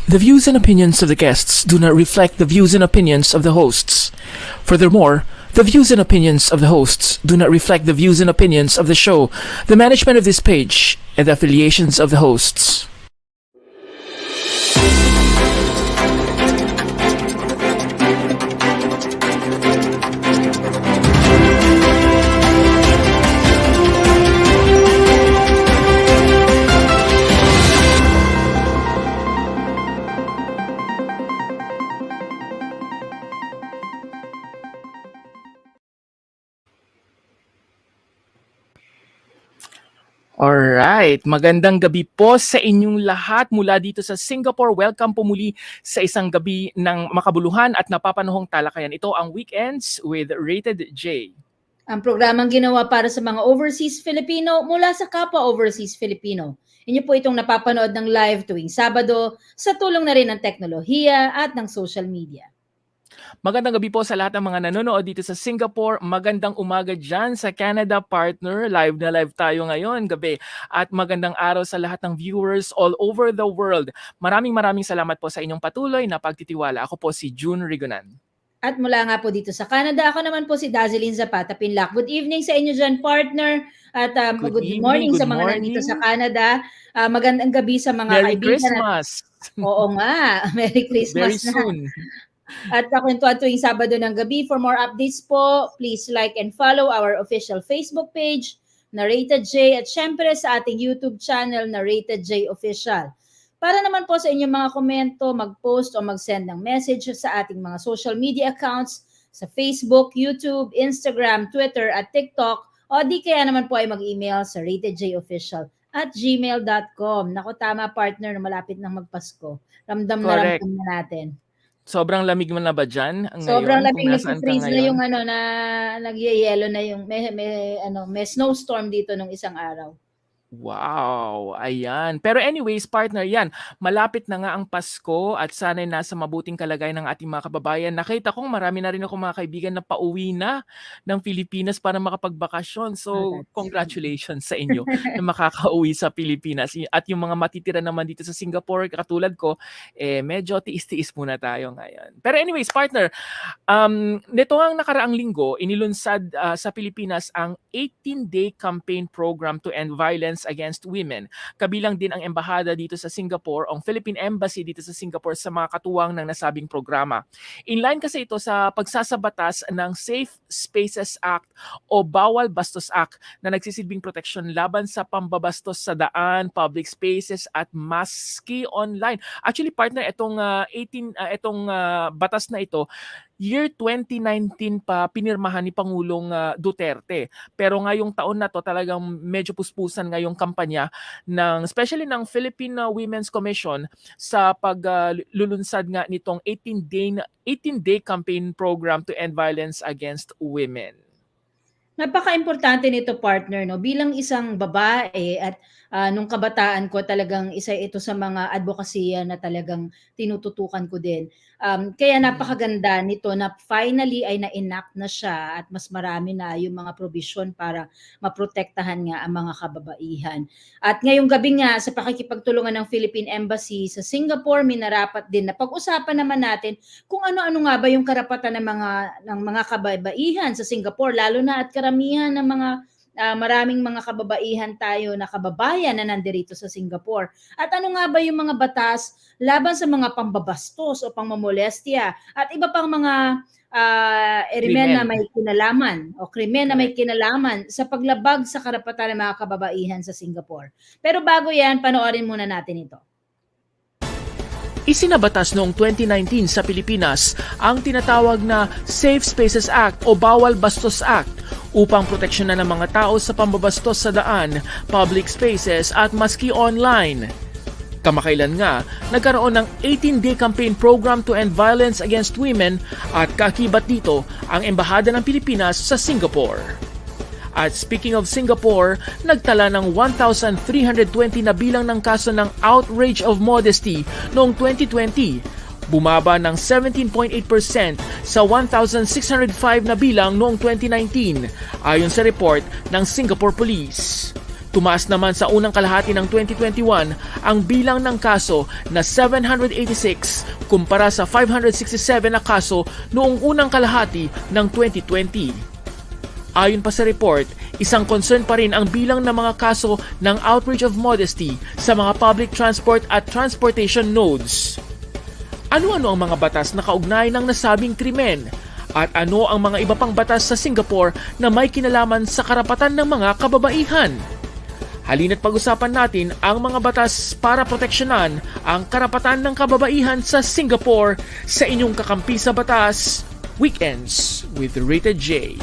The views and opinions of the guests do not reflect the views and opinions of the hosts. Furthermore, the views and opinions of the hosts do not reflect the views and opinions of the show, the management of this page, and the affiliations of the hosts. Alright, magandang gabi po sa inyong lahat mula dito sa Singapore. Welcome po muli sa isang gabi ng makabuluhan at napapanahong talakayan. Ito ang Weekends with Rated J. Ang programang ginawa para sa mga overseas Filipino mula sa kapwa overseas Filipino. Inyo po itong napapanood ng live tuwing Sabado sa tulong na rin ng teknolohiya at ng social media. Magandang gabi po sa lahat ng mga nanonood dito sa Singapore. Magandang umaga dyan sa Canada partner. Live na live tayo ngayon gabi. At magandang araw sa lahat ng viewers all over the world. Maraming salamat po sa inyong patuloy na pagtitiwala. Ako po si June Rigonan. At mula nga po dito sa Canada, ako naman po si Dazzlin Zapata Pinlac. Good evening sa inyo dyan partner. At good morning sa mga nandito sa Canada. Magandang gabi sa mga Merry kaibigan. Christmas! Oo nga, Merry Christmas Very soon. At kakwentuhan tuwing Sabado ng gabi. For more updates po, please like and follow our official Facebook page, Narrated J, at syempre sa ating YouTube channel, Narrated J Official. Para naman po sa inyong mga komento, mag-post o mag-send ng message sa ating mga social media accounts sa Facebook, YouTube, Instagram, Twitter, at TikTok, o di kaya naman po ay mag-email sa ratedjofficial@gmail.com. Nako, tama partner, na malapit nang magpasko. Ramdam na natin. Sobrang lamig mo na ba dyan? Sobrang lamig, nag-freeze na yung na nagyayelo na yung may snowstorm dito nung isang araw. Wow, ayan. Pero anyways, partner, yan. Malapit na nga ang Pasko at sana'y nasa mabuting kalagayan ng ating mga kababayan. Nakita kong marami na rin ako mga kaibigan na pauwi na ng Pilipinas para makapagbakasyon. So, congratulations sa inyo na makakauwi sa Pilipinas. At yung mga matitira naman dito sa Singapore, katulad ko, medyo tiis-tiis muna tayo ngayon. Pero anyways, partner, nito ang nakaraang linggo, inilunsad sa Pilipinas ang 18-day campaign program to end violence against women. Kabilang din ang embahada dito sa Singapore, ang Philippine Embassy dito sa Singapore sa mga katuwang ng nasabing programa. Inline kasi ito sa pagsasabatas ng Safe Spaces Act o Bawal Bastos Act na nagsisilbing proteksyon laban sa pambabastos sa daan, public spaces at maski online. Actually, partner, itong batas na ito, year 2019 pa pinirmahan ni Pangulong Duterte. Pero ngayong taon na to talagang medyo puspusan ngayong kampanya ng especially ng Philippine Women's Commission sa paglulunsad nga nitong 18-day campaign program to end violence against women. Napaka-importante nito partner, no? Bilang isang babae at nung kabataan ko talagang isa ito sa mga advokasya na talagang tinututukan ko din. Kaya napakaganda nito na finally ay na-enact na siya at mas marami na yung mga provision para maprotektahan nga ang mga kababaihan. At ngayong gabi nga sa pakikipagtulungan ng Philippine Embassy sa Singapore, minarapat din na pag-usapan naman natin kung ano-ano nga ba yung karapatan ng mga kababaihan sa Singapore, lalo na at karamihan ng mga maraming mga kababaihan tayo na kababayan na nandirito sa Singapore. At ano nga ba yung mga batas laban sa mga pambabastos o pangmomolestiya at iba pang mga krimen na may kinalaman o krimen na may kinalaman sa paglabag sa karapatan ng mga kababaihan sa Singapore. Pero bago yan, panoorin muna natin ito. Isinabatas noong 2019 sa Pilipinas ang tinatawag na Safe Spaces Act o Bawal Bastos Act upang proteksyonan ng mga tao sa pambabastos sa daan, public spaces at maski online. Kamakailan nga, nagkaroon ng 18-day campaign program to end violence against women at kakibat dito ang Embahada ng Pilipinas sa Singapore. At speaking of Singapore, nagtala ng 1,320 na bilang ng kaso ng Outrage of Modesty noong 2020. Bumaba ng 17.8% sa 1,605 na bilang noong 2019, ayon sa report ng Singapore Police. Tumaas naman sa unang kalahati ng 2021 ang bilang ng kaso na 786 kumpara sa 567 na kaso noong unang kalahati ng 2020. Ayon pa sa report, isang concern pa rin ang bilang ng mga kaso ng outrage of modesty sa mga public transport at transportation nodes. Ano-ano ang mga batas na kaugnay ng nasabing krimen? At ano ang mga iba pang batas sa Singapore na may kinalaman sa karapatan ng mga kababaihan? Halina't pag-usapan natin ang mga batas para proteksyonan ang karapatan ng kababaihan sa Singapore sa inyong kakampi sa batas, Weekends with Rated J.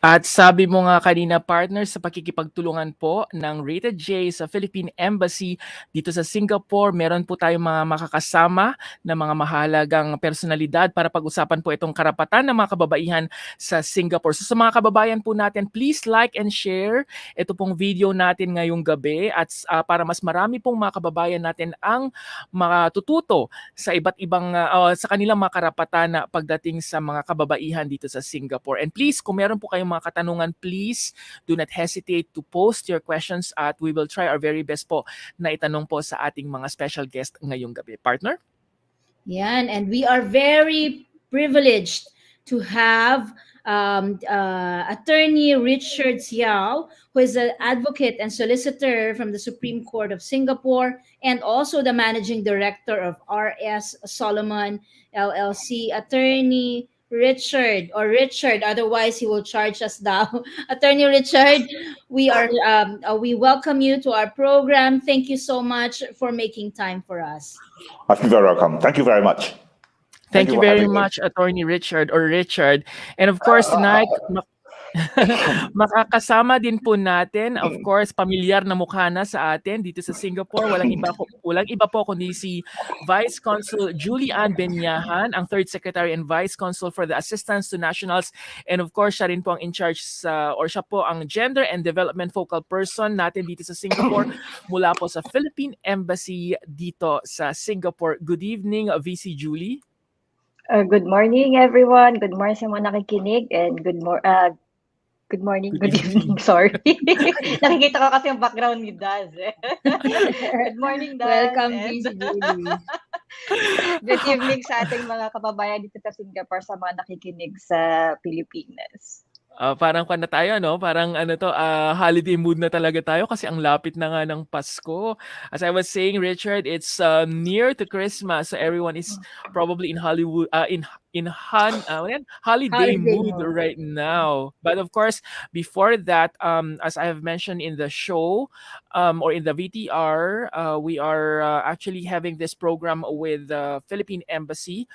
At sabi mo nga kanina, partner, sa pakikipagtulungan po ng Rated J sa Philippine Embassy dito sa Singapore, meron po tayong mga makakasama na mga mahalagang personalidad para pag-usapan po itong karapatan ng mga kababaihan sa Singapore. So sa mga kababayan po natin, please like and share ito pong video natin ngayong gabi at para mas marami pong mga kababayan natin ang matututo sa iba't ibang sa kanilang mga karapatan na pagdating sa mga kababaihan dito sa Singapore. And please, kung meron po kayong mga katanungan, please do not hesitate to post your questions at we will try our very best po na itanong po sa ating mga special guest ngayong gabi. Partner? Yan, and we are very privileged to have Attorney Richard SIAW, who is an advocate and solicitor from the Supreme Court of Singapore, and also the managing director of R.S. Solomon LLC. Attorney Richard, otherwise he will charge us down. Attorney Richard, we welcome you to our program. Thank you so much for making time for us. You're very welcome. Thank you very much. Thank you very much, Attorney Richard or Richard. And of course, tonight, makakasama din po natin, of course, pamilyar na mukha na sa atin dito sa Singapore. Walang iba po kundi si Vice Consul Julie Ann Benyahan, ang Third Secretary and Vice Consul for the Assistance to Nationals. And of course, siya rin po ang in charge siya po ang Gender and Development Focal Person natin dito sa Singapore mula po sa Philippine Embassy dito sa Singapore. Good evening, VC Julie. Good morning, everyone. Good morning sa mga nakikinig and good evening, sorry. Nakikita ko kasi yung background ni Daz. Good morning, Daz. Welcome, VC Julie. Good evening sa ating mga kababayan dito sa Singapore, sa mga nakikinig sa Pilipinas. Parang na tayo, no? Parang holiday mood na talaga tayo kasi ang lapit na nga ng Pasko. As I was saying, Richard, it's near to Christmas, so everyone is probably in Hollywood, holiday mood right now. But of course, before that, as I have mentioned in the show or in the VTR, we are actually having this program with the Philippine Embassy.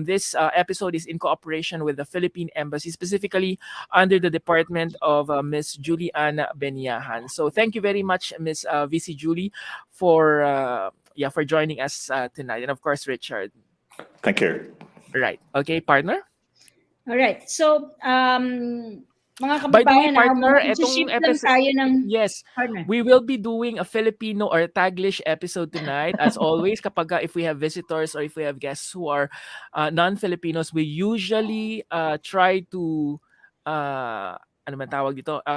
This episode is in cooperation with the Philippine Embassy, specifically under the department of Miss Julie Ann Benyahan. So thank you very much, Miss VC Julie, for joining us tonight, and of course, Richard. Thank you. Right. Okay, partner? All right. So, mga kababayan, by the way, partner, itong episode, tayo ng yes, partner. We will be doing a Filipino or Taglish episode tonight. As always, kapag if we have visitors or if we have guests who are non-Filipinos, we usually try to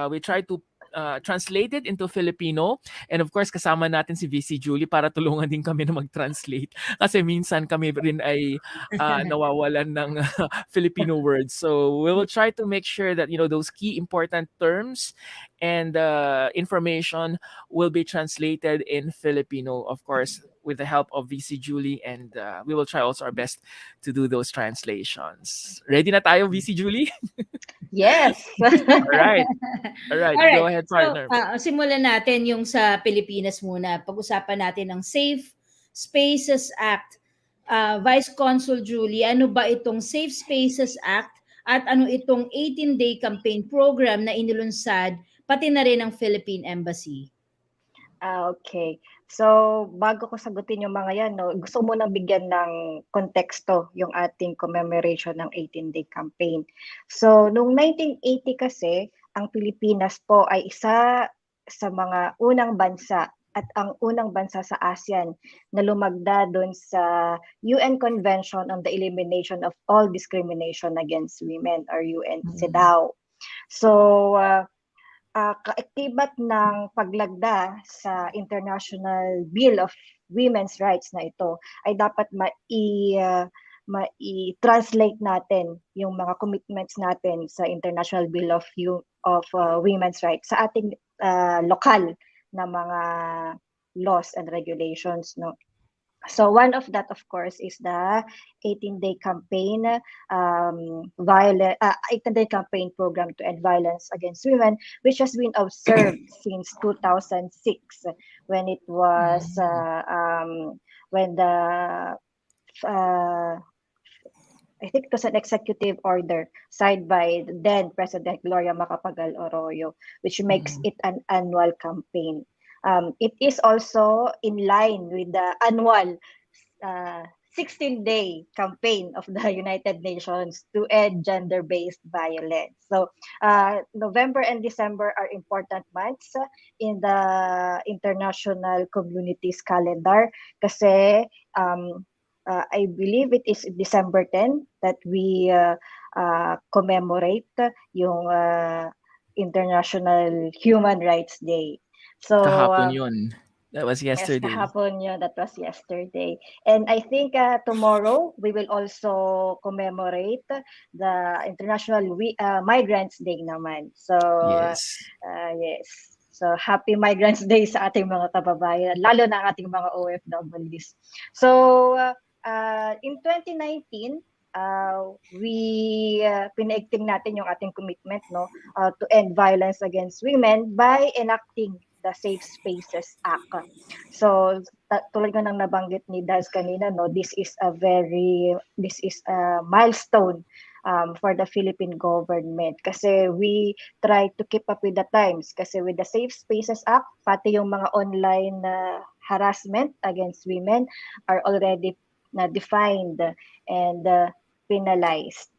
we try to translate it into Filipino. And of course, kasama natin si VC Julie para tulungan din kami na mag-translate. Kasi minsan kami rin ay nawawalan ng Filipino words. So we will try to make sure that, those key important terms and information will be translated in Filipino, of course, with the help of VC Julie. And we will try also our best to do those translations. Ready na tayo, VC Julie? Yes. All right. Go ahead, partner. So, simulan natin yung sa Pilipinas muna. Pag-usapan natin ang Safe Spaces Act. Vice Consul Julie, ano ba itong Safe Spaces Act at ano itong 18-day campaign program na inilunsad pati na rin ng Philippine Embassy? Okay. So, bago ko sagutin yung mga yan, gusto mo nang bigyan ng konteksto yung ating commemoration ng 18-day campaign. So, noong 1980 kasi, ang Pilipinas po ay isa sa mga unang bansa at ang unang bansa sa ASEAN na lumagda doon sa UN Convention on the Elimination of All Discrimination Against Women or UN SIAW. So, kaakibat ng paglagda sa International Bill of Women's Rights na ito ay dapat mai-translate natin yung mga commitments natin sa International Bill of Women's Rights sa ating lokal na mga laws and regulations, no. So one of that, of course, is the 18-day campaign, 18-day campaign program to end violence against women, which has been observed since 2006, when it was when the I think it was an executive order signed by then President Gloria Macapagal Arroyo, which makes it an annual campaign. It is also in line with the annual 16-day campaign of the United Nations to end gender-based violence. So November and December are important months in the international community's calendar kasi I believe it is December 10 that we commemorate yung International Human Rights Day. So Kahapon yun. That was yes, yesterday. kahapon yun. That was yesterday. And I think tomorrow we will also commemorate the International Migrants Day naman. So Yes. yes. So happy Migrants Day sa ating mga kababayan, lalo na ang ating mga OFWs. So in 2019, we pinaigting natin yung ating commitment, no, to end violence against women by enacting the Safe Spaces Act. So tulad ko nang nabanggit ni Daz kanina, no, this is a milestone for the Philippine government kasi we try to keep up with the times kasi with the Safe Spaces Act, pati yung mga online harassment against women are already defined and penalized.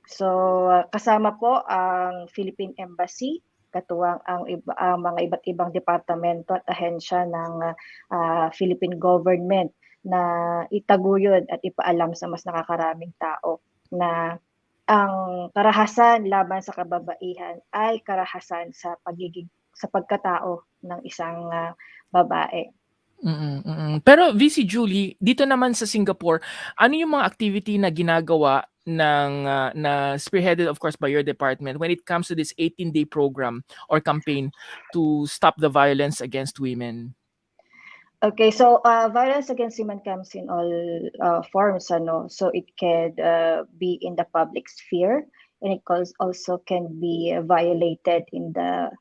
So kasama po ang Philippine Embassy, katuwang ang mga iba't ibang departamento at ahensya ng Philippine government na itaguyod at ipaalam sa mas nakakaraming tao na ang karahasan laban sa kababaihan ay karahasan sa pagkatao ng isang babae. Pero VC Julie, dito naman sa Singapore, ano yung mga activity na ginagawa na spearheaded of course by your department when it comes to this 18-day program or campaign to stop the violence against women? Okay, so violence against women comes in all forms, ano. So it can be in the public sphere, and it also can be violated in the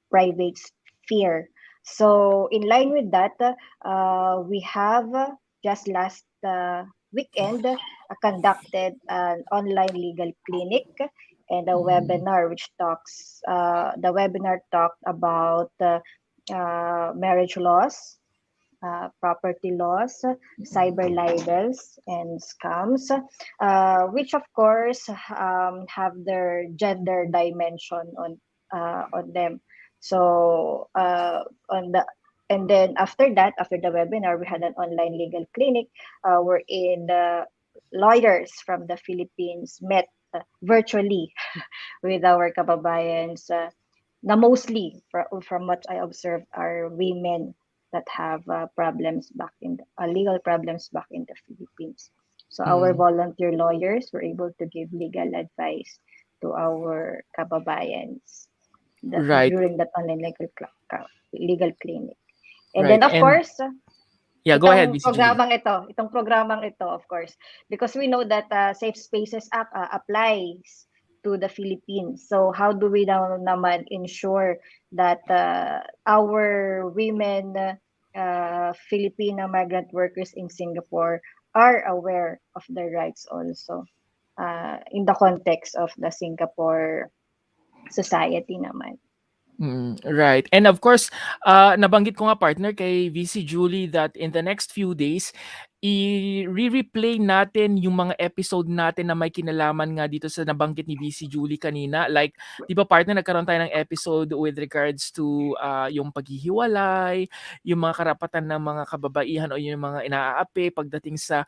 private sphere. So in line with that, we have just last weekend conducted an online legal clinic and a webinar which talks. The webinar talked about marriage laws, property laws, cyber libels, and scams, which of course have their gender dimension on them. So and then after the webinar, we had an online legal clinic wherein the lawyers from the Philippines met virtually with our kababayans. Na mostly, from what I observed, are women that have legal problems back in the Philippines. So our volunteer lawyers were able to give legal advice to our kababayans during that online legal clinic. And then of course, go ahead, itong programang ito, of course, because we know that Safe Spaces Act applies to the Philippines. So how do we now naman ensure that our women Filipino migrant workers in Singapore are aware of their rights also in the context of the Singapore society naman. Right. And of course, nabanggit ko nga partner kay VC Julie that in the next few days, i-replay natin yung mga episode natin na may kinalaman nga dito sa nabanggit ni VC Julie kanina. Like, di ba partner, nagkaroon tayo ng episode with regards to yung paghihiwalay, yung mga karapatan ng mga kababaihan o yung mga inaaapi pagdating sa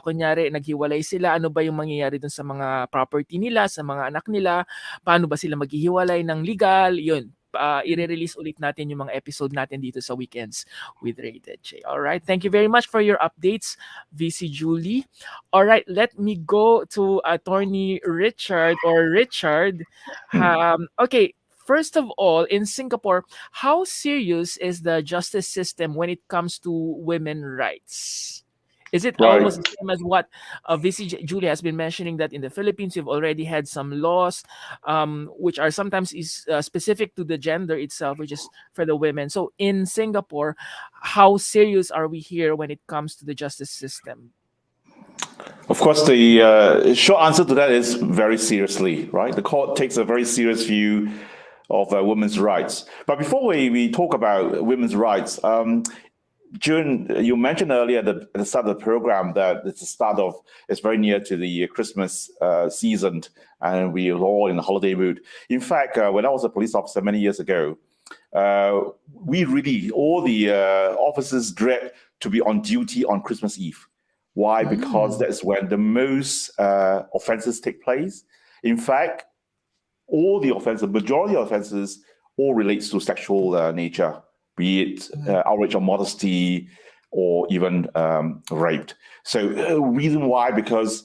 kunyari, naghiwalay sila, ano ba yung mangyayari dun sa mga property nila, sa mga anak nila, paano ba sila maghihiwalay ng legal, yun. I-release ulit natin yung mga episode natin dito sa Weekends with Rated J. All right. Thank you very much for your updates, VC Julie. All right. Let me go to Attorney Richard or Richard. Okay. First of all, in Singapore, how serious is the justice system when it comes to women's rights? Is it Right. almost the same as what VC Julie has been mentioning, that in the Philippines you've already had some laws which are sometimes specific to the gender itself, which is for the women. So in Singapore, how serious are we here when it comes to the justice system? Of course, the short answer to that is very seriously, right? The court takes a very serious view of women's rights. But before we talk about women's rights, you mentioned earlier at the start of the program that it's very near to the Christmas season, and we are all in a holiday mood. In fact, when I was a police officer many years ago, all the officers dread to be on duty on Christmas Eve. Why? Because that's when the most offenses take place. In fact, majority of offenses all relates to sexual nature, be it outrage of modesty or even raped. So reason why, because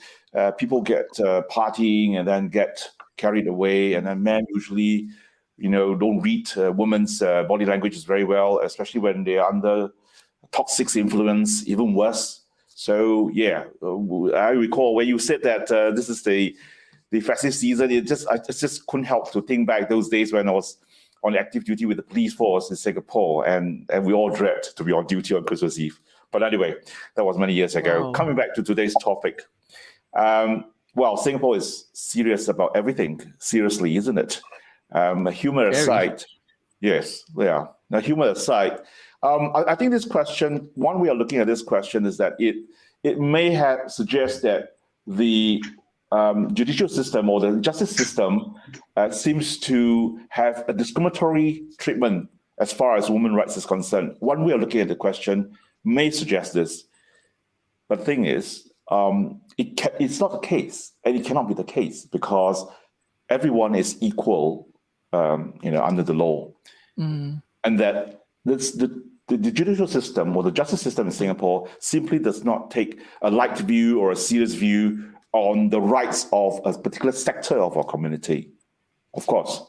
people get partying and then get carried away, and then men usually, don't read women's body languages very well, especially when they're under toxic influence, even worse. So yeah, I recall when you said that this is the festive season, I just couldn't help to think back those days when I was on active duty with the police force in Singapore, and we all dread to be on duty on Christmas Eve. But anyway, that was many years ago. Wow. Coming back to today's topic, well, Singapore is serious about everything, seriously, isn't it? Humor aside, yes, yeah. Now, humor aside, I think this question, one way of looking at this question is that it may have suggest that the judicial system or the justice system seems to have a discriminatory treatment as far as women's rights is concerned. One way of looking at the question may suggest this, but the thing is, it's not the case, and it cannot be the case, because everyone is equal, under the law, and that the judicial system or the justice system in Singapore simply does not take a light view or a serious view on the rights of a particular sector of our community. Of course,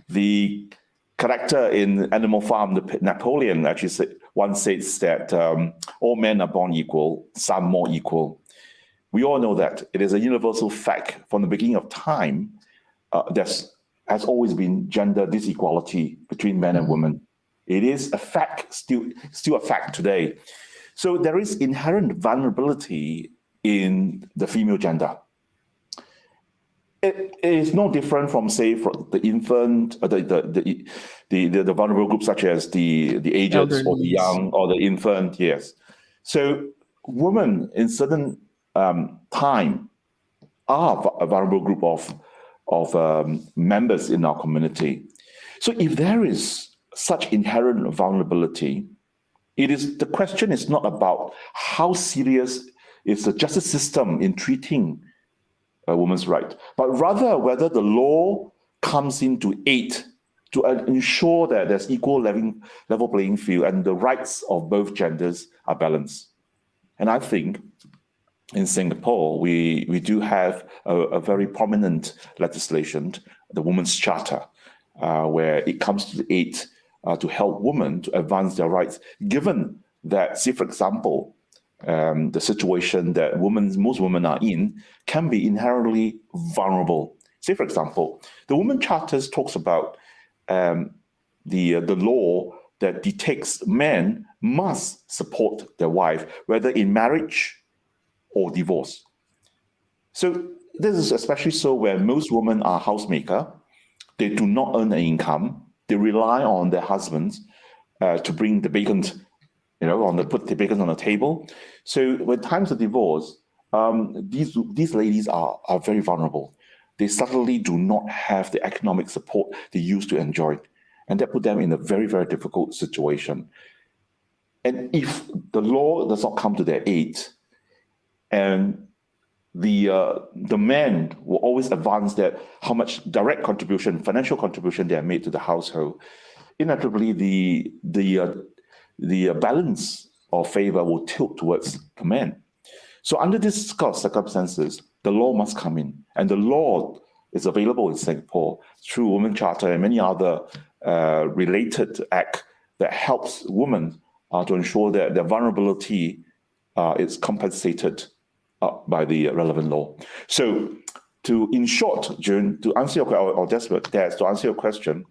the character in Animal Farm, Napoleon, actually once says that all men are born equal, some more equal. We all know that it is a universal fact from the beginning of time. There has always been gender disequality between men and women. It is a fact, still a fact today. So there is inherent vulnerability in the female gender. It is no different from, say, for the infant, the vulnerable groups such as the aged or the young or the infant. Yes. So women in certain time are a vulnerable group of members in our community. So if there is such inherent vulnerability, the question is not about how serious is the justice system in treating a woman's right, but rather whether the law comes in to aid to ensure that there's equal level playing field and the rights of both genders are balanced. And I think in Singapore, we do have a very prominent legislation, the Women's Charter, where it comes to the aid to help women to advance their rights, given that, say, for example, the situation that most women are in can be inherently vulnerable. Say, for example, the Women's Charter talks about the law that dictates men must support their wife, whether in marriage or divorce. So this is especially so where most women are housemaker. They do not earn an income. They rely on their husbands to bring the bacon put the bacon on the table. So when times of divorce, these ladies are very vulnerable. They suddenly do not have the economic support they used to enjoy, and that put them in a very, very difficult situation. And if the law does not come to their aid, and the men will always advance that how much direct contribution, financial contribution they have made to the household, inevitably the balance of favor will tilt towards the men. So under these circumstances, the law must come in, and the law is available in Singapore through Women's Charter and many other related acts that helps women to ensure that their vulnerability is compensated by the relevant law. So, in short, June, to answer your to answer your question,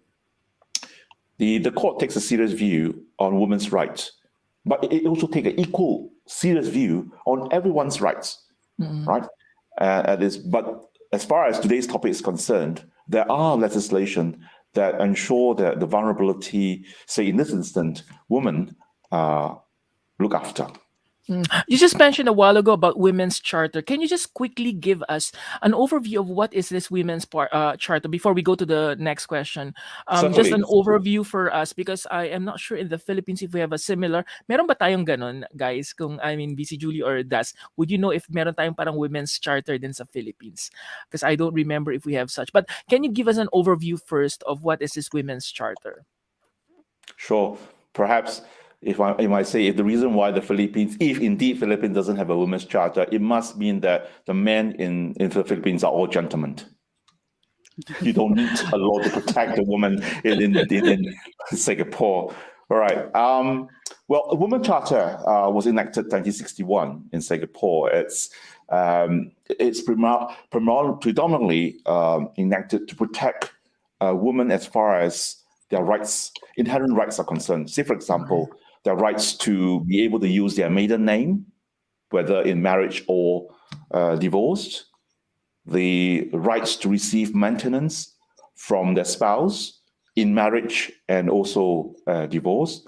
the court takes a serious view on women's rights, but it also takes an equal serious view on everyone's rights, right? But as far as today's topic is concerned, there are legislation that ensure that the vulnerability, say in this instance, women look after. You just mentioned a while ago about Women's Charter. Can you just quickly give us an overview of what is this Women's Charter before we go to the next question? Just an overview for us, because I am not sure in the Philippines if we have a similar. Meron ba tayong ganon, guys? Kung BC Julie or Das, would you know if meron tayong parang Women's Charter din sa Philippines? Because I don't remember if we have such. But can you give us an overview first of what is this Women's Charter? Sure. Perhaps if I might say, if the reason why the Philippines, if indeed Philippines doesn't have a women's charter, it must mean that the men in the Philippines are all gentlemen. You don't need a law to protect the woman in Singapore. All right. Well, a women's charter was enacted 1961 in Singapore. It's predominantly enacted to protect women as far as their rights, inherent rights are concerned. Say, for example, their rights to be able to use their maiden name, whether in marriage or divorced, the rights to receive maintenance from their spouse in marriage and also divorce.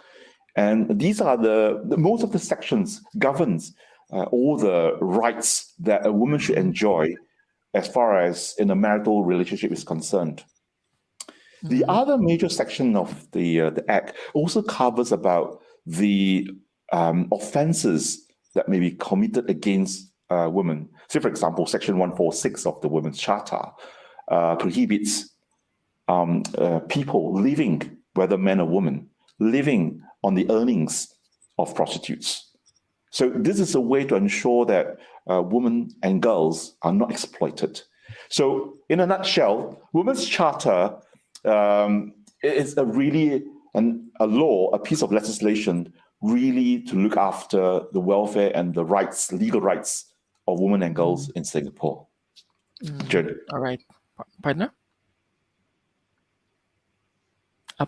And these are most of the sections governs all the rights that a woman should enjoy as far as in a marital relationship is concerned. The other major section of the Act also covers about the offenses that may be committed against women. Say, for example, Section 146 of the Women's Charter prohibits people living, whether men or women, living on the earnings of prostitutes. So this is a way to ensure that women and girls are not exploited. So in a nutshell, Women's Charter is a law, a piece of legislation, really to look after the welfare and the rights, legal rights of women and girls in Singapore. Jen. All right. Partner?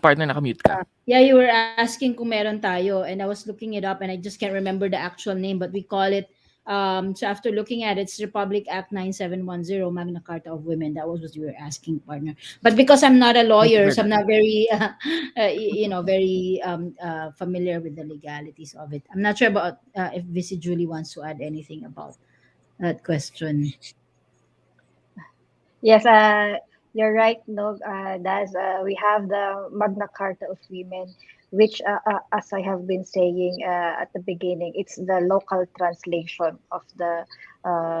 Partner, nakamute ka. Yeah, you were asking kung meron tayo, and I was looking it up, and I just can't remember the actual name, but we call it, so after looking at it, it's Republic Act 9710, Magna Carta of Women. That was what you were asking, partner. But because I'm not a lawyer, so I'm not very, very familiar with the legalities of it. I'm not sure about if Vici Julie wants to add anything about that question. Yes, you're right, no, we have the Magna Carta of Women, which, as I have been saying at the beginning, it's the local translation of the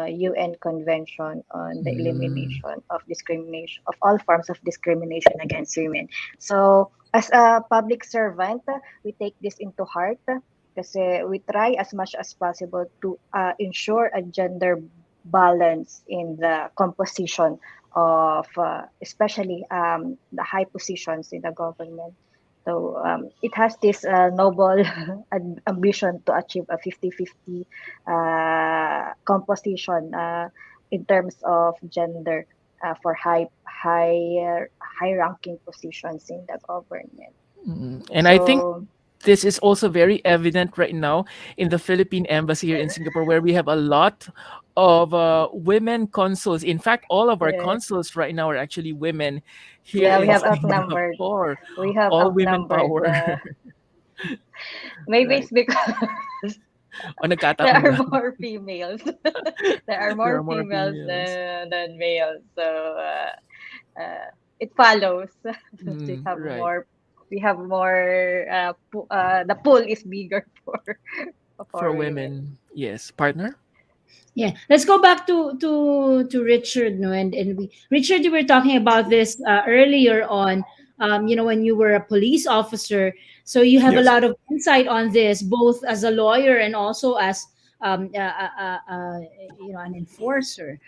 UN Convention on the elimination of discrimination, of all forms of discrimination against women. So, as a public servant, we take this into heart because we try as much as possible to ensure a gender balance in the composition of especially the high positions in the government. So it has this noble ambition to achieve a 50-50 composition in terms of gender for high-ranking positions in the government. And I think this is also very evident right now in the Philippine Embassy here in Singapore, where we have a lot of women consuls. In fact, all of our consuls right now are actually women here. Yeah, we in have Singapore. outnumbered. We have all women outnumbered power. Maybe Right. it's because O there nagkataon are lang. more females. There are There more are more females females. than males. So it follows that Right. we have more the pool is bigger For for women. women. Yes. Partner? Yeah, let's go back to Richard, no, and Richard, you were talking about this earlier on. When you were a police officer, so you have a Yes. lot of insight on this, both as a lawyer and also as an enforcer,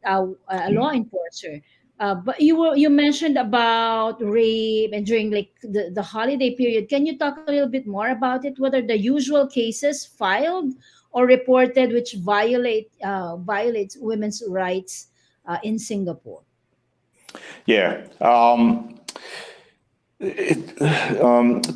a law enforcer. But you mentioned about rape and during like the holiday period. Can you talk a little bit more about it? What are the usual cases filed or reported which violates women's rights in Singapore? Yeah.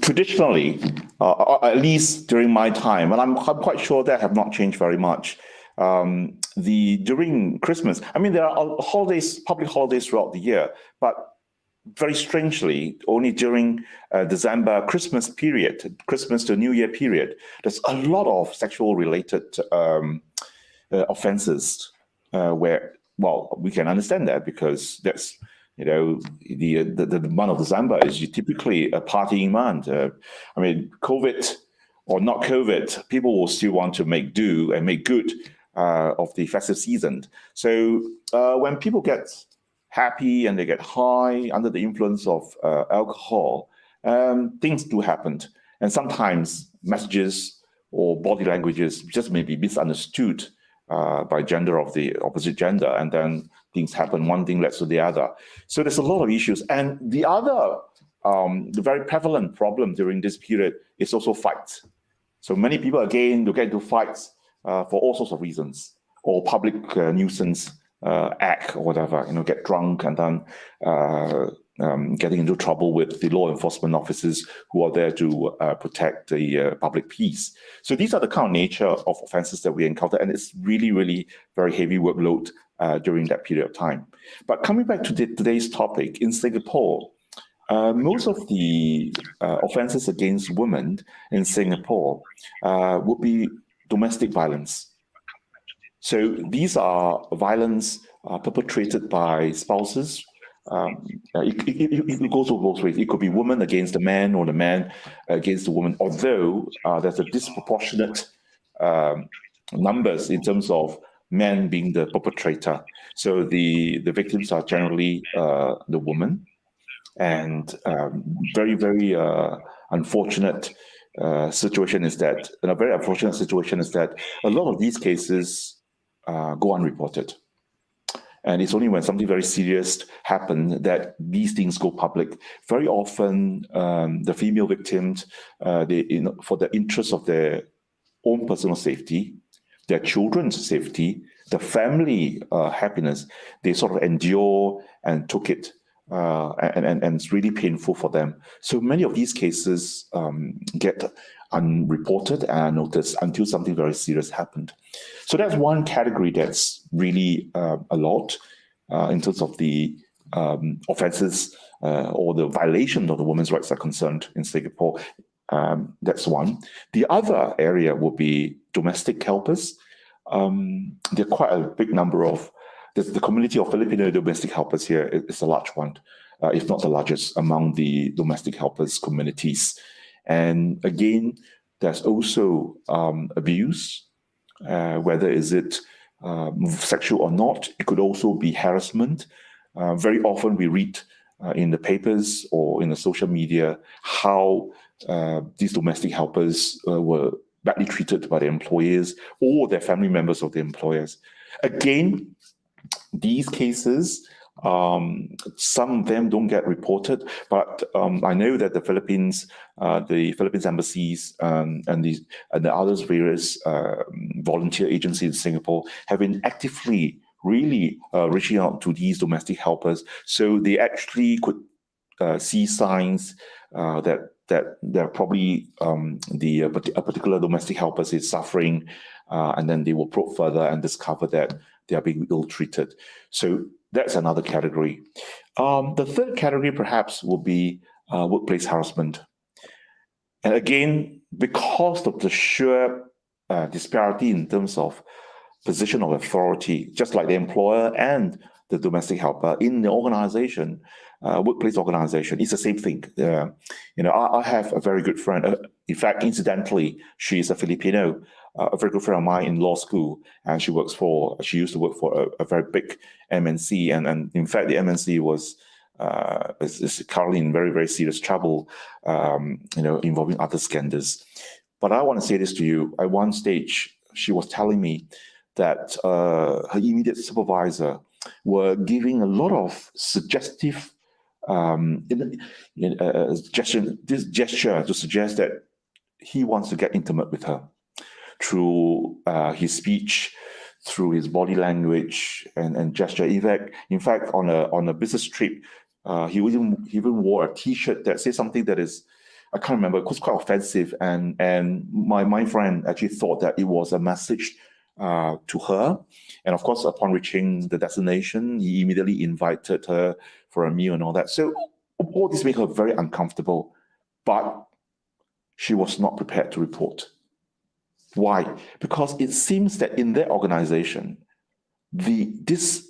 Traditionally, at least during my time, and I'm quite sure that have not changed very much. During Christmas, I mean, there are holidays, public holidays throughout the year, but very strangely, only during December, Christmas period, Christmas to New Year period, there's a lot of sexual related offenses where, well, we can understand that because that's, the month of December is typically a partying month. I mean, COVID or not COVID, people will still want to make do and make good of the festive season. So when people get happy and they get high under the influence of alcohol, things do happen. And sometimes messages or body languages just may be misunderstood by gender of the opposite gender, and then things happen. One thing leads to the other. So there's a lot of issues. And the other, the very prevalent problem during this period is also fights. So many people, again, will get into fights for all sorts of reasons, or public nuisance act or whatever, get drunk and then getting into trouble with the law enforcement officers who are there to protect the public peace. So these are the kind of nature of offenses that we encounter, and it's really, really very heavy workload during that period of time. But coming back to today's topic, in Singapore, most of the offenses against women in Singapore would be domestic violence. So these are violence perpetrated by spouses. It goes both ways. It could be woman against the man or the man against the woman, although there's a disproportionate numbers in terms of men being the perpetrator. So the victims are generally the woman. And very, very unfortunate situation is that, and a very unfortunate situation is that a lot of these cases go unreported. And it's only when something very serious happens that these things go public. Very often, the female victims, for the interest of their own personal safety, their children's safety, the family happiness, they sort of endure and took it. And it's really painful for them. So many of these cases get unreported and unnoticed until something very serious happened. So that's one category that's really a lot in terms of the offenses or the violation of the women's rights are concerned in Singapore. That's one. The other area would be domestic helpers. There are quite a big number of the community of Filipino domestic helpers here is a large one, if not the largest among the domestic helpers communities. And again, there's also abuse, whether is it sexual or not. It could also be harassment. Very often we read in the papers or in the social media how these domestic helpers were badly treated by their employers or their family members of the employers. Again, these cases, some of them don't get reported, but I know that the Philippines embassies and the others various volunteer agencies in Singapore have been actively really reaching out to these domestic helpers, so they actually could see signs that they're probably a particular domestic helper is suffering, and then they will probe further and discover that they are being ill-treated. So that's another category. The third category perhaps would be workplace harassment. And again, because of the sheer disparity in terms of position of authority, just like the employer and the domestic helper in the organization, workplace organization, it's the same thing. I have a very good friend. In fact, incidentally, she's a Filipino, a very good friend of mine in law school, and she used to work for a very big MNC, and in fact, the MNC is currently in very, very serious trouble, involving other scandals. But I want to say this to you. At one stage, she was telling me that her immediate supervisor were giving a lot of suggestive gesture to suggest that he wants to get intimate with her through his speech, through his body language and gesture. In fact, on a business trip, he even wore a T-shirt that says something that is, I can't remember, it was quite offensive, and my friend actually thought that it was a message to her. And of course, upon reaching the destination, he immediately invited her for a meal and all that. So all this made her very uncomfortable, but she was not prepared to report. Why? Because it seems that in their organization, this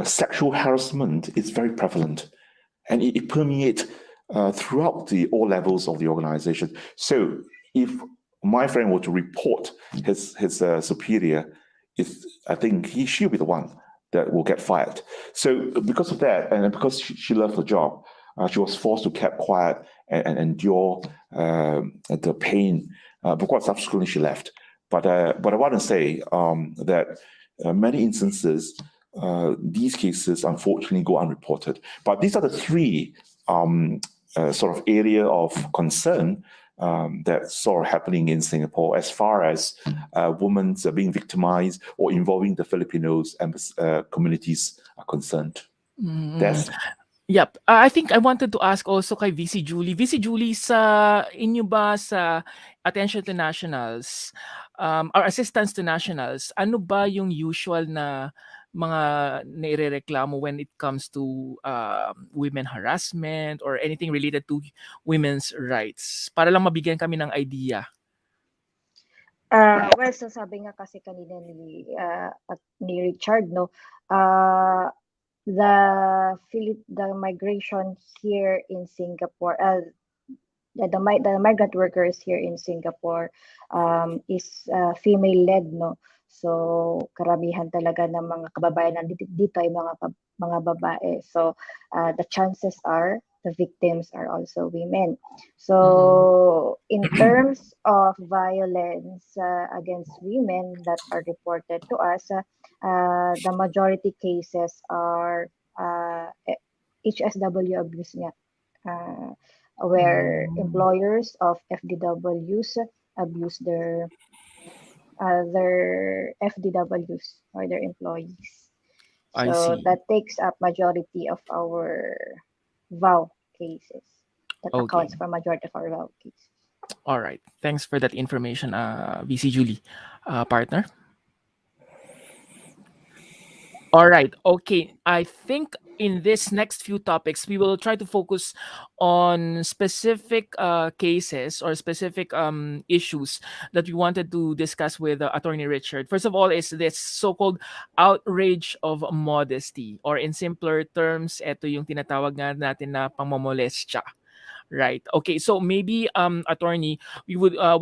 sexual harassment is very prevalent, and it permeates throughout all levels of the organization. So if my friend were to report his superior, I think she'll be the one that will get fired. So because of that, and because she loved her job, she was forced to keep quiet and endure the pain. Because subsequently she left. But I want to say that many instances, these cases unfortunately go unreported. But these are the three sort of area of concern that's sort of happening in Singapore as far as women are being victimized or involving the Filipinos and communities are concerned. Yep. I think I wanted to ask also kay VC Julie. VC Julie, sa inyo ba sa Attention to Nationals or Assistance to Nationals, ano ba yung usual na mga nairereklamo when it comes to women harassment or anything related to women's rights? Para lang mabigyan kami ng idea. Well, so sabi nga kasi kanina ni Richard, no, the migration here in Singapore, the migrant workers here in Singapore is female-led, no. So karamihan talaga ng mga kababayan dito ay mga babae. So the chances are the victims are also women. So in terms of violence against women that are reported to us, the majority cases are HSW abuse nga, where employers of FDWs abuse their FDWs or their employees. So that takes up majority of our VAW cases. That accounts for majority of our VAW cases. All right. Thanks for that information, VC Julie. Partner? All right. Okay. I think in this next few topics, we will try to focus on specific cases or specific issues that we wanted to discuss with Attorney Richard. First of all, is this so-called outrage of modesty, or in simpler terms, ito yung tinatawag nga natin na pangmomolestiya. Right. Okay. So maybe, attorney, we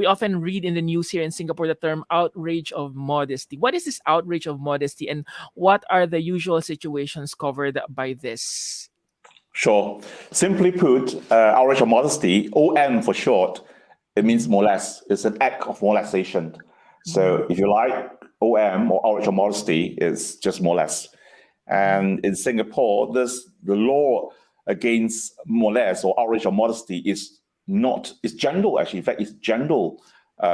often read in the news here in Singapore the term outrage of modesty. What is this outrage of modesty, and what are the usual situations covered by this? Sure. Simply put, outrage of modesty, OM for short, it means molest. It's an act of molestation. So if you like, OM or outrage of modesty is just molest. And in Singapore, the law against molest or outrage of modesty is gender, actually. In fact, it's gender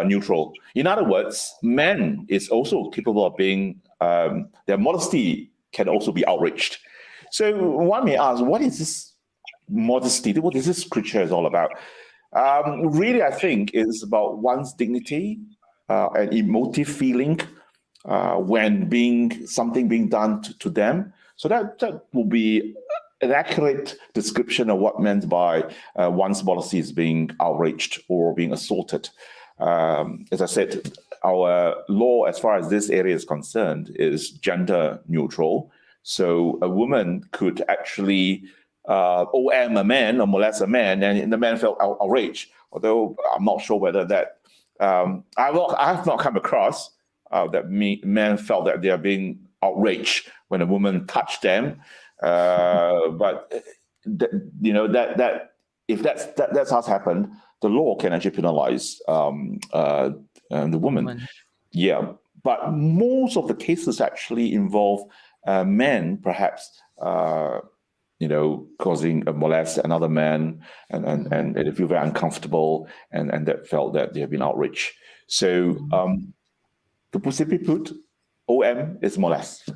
neutral. In other words, men is also capable of being, their modesty can also be outraged. So one may ask, what is this modesty? What is this creature is all about? Really, I think it's about one's dignity and emotive feeling when something being done to them. So that will be an accurate description of what meant by one's modesty is being outraged or being assaulted. As I said, our law, as far as this area is concerned, is gender neutral. So a woman could actually OM a man or molest a man, and the man felt outraged. Although I'm not sure whether that I have not come across that men felt that they are being outraged when a woman touched them. But that if that's what's happened, the law can actually penalize the woman. Yeah, but most of the cases actually involve men, perhaps causing a molest another man, and they feel very uncomfortable, and that felt that they have been outraged. So to simply put, OM is molest.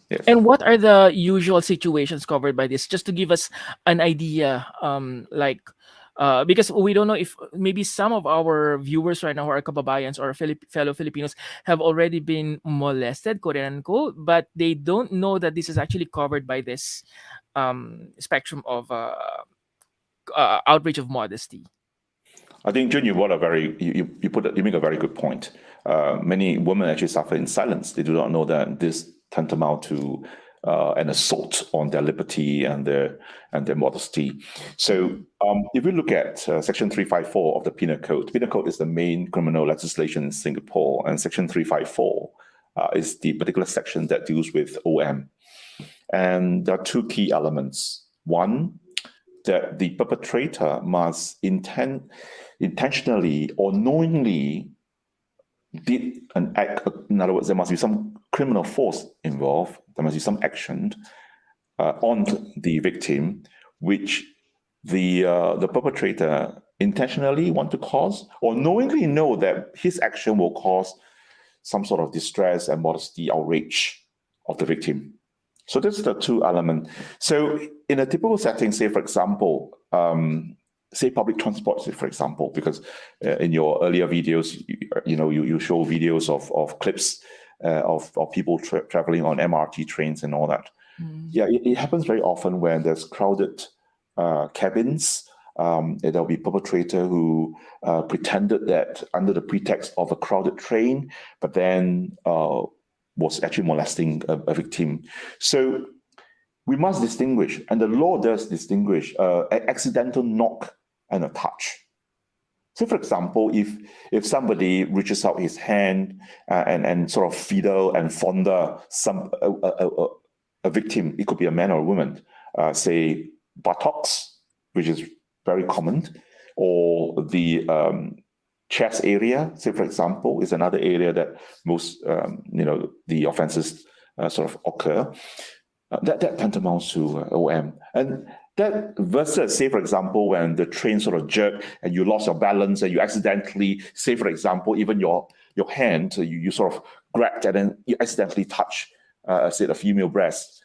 Yes. And what are the usual situations covered by this? Just to give us an idea, because we don't know if maybe some of our viewers right now who are kababayans or fellow Filipinos have already been molested, quote unquote, but they don't know that this is actually covered by this spectrum of outrage of modesty. I think, Jun, you make a very good point. Many women actually suffer in silence. They do not know that this tantamount to an assault on their liberty and their modesty. So if we look at Section 354 of the Penal Code is the main criminal legislation in Singapore, and Section 354 is the particular section that deals with OM. And there are two key elements. One, that the perpetrator must intentionally or knowingly did an act. In other words, there must be some criminal force involved. There must be some action on the victim, which the perpetrator intentionally want to cause, or knowingly know that his action will cause some sort of distress and modesty, outrage of the victim. So this is the two elements. So in a typical setting, say for example, say public transport, for example, because in your earlier videos, you show videos of clips of people traveling on MRT trains and all that. Yeah, it happens very often when there's crowded cabins. There'll be a perpetrator who pretended that under the pretext of a crowded train, but then was actually molesting a victim. So we must distinguish, and the law does distinguish an accidental knock and a touch. So, for example, if somebody reaches out his hand and sort of fiddle and fondle a victim, it could be a man or a woman, say buttocks, which is very common, or the chest area, say for example, is another area that most the offences sort of occur. That tantamounts to OM. And that versus, say for example, when the train sort of jerked and you lost your balance and you accidentally, say for example, even your hand, you sort of grabbed and then you accidentally touch, say, a female breast.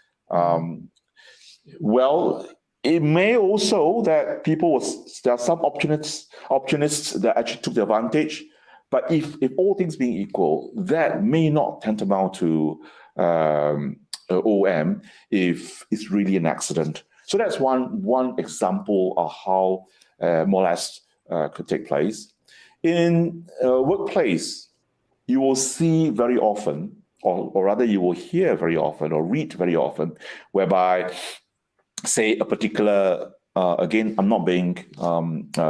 Well, it may also that there are some opportunists that actually took the advantage, but if all things being equal, that may not tantamount to OM if it's really an accident. So that's one example of how molest could take place. In a workplace, you will see very often, or rather you will hear very often or read very often, whereby, say, a particular, again, I'm not being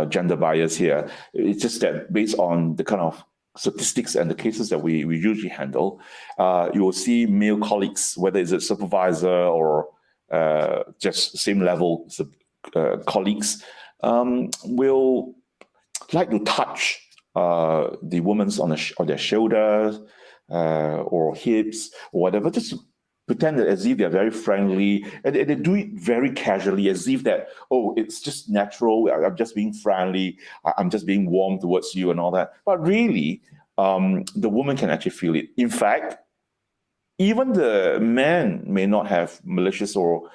gender biased here. It's just that based on the kind of statistics and the cases that we usually handle, you will see male colleagues, whether it's a supervisor or just same level colleagues, will like to touch the woman's on their shoulders or hips or whatever, just pretend as if they're very friendly, and they do it very casually, as if that, oh, it's just natural, I'm just being friendly, I'm just being warm towards you and all that. But really, the woman can actually feel it. In fact, even the man may not have malicious or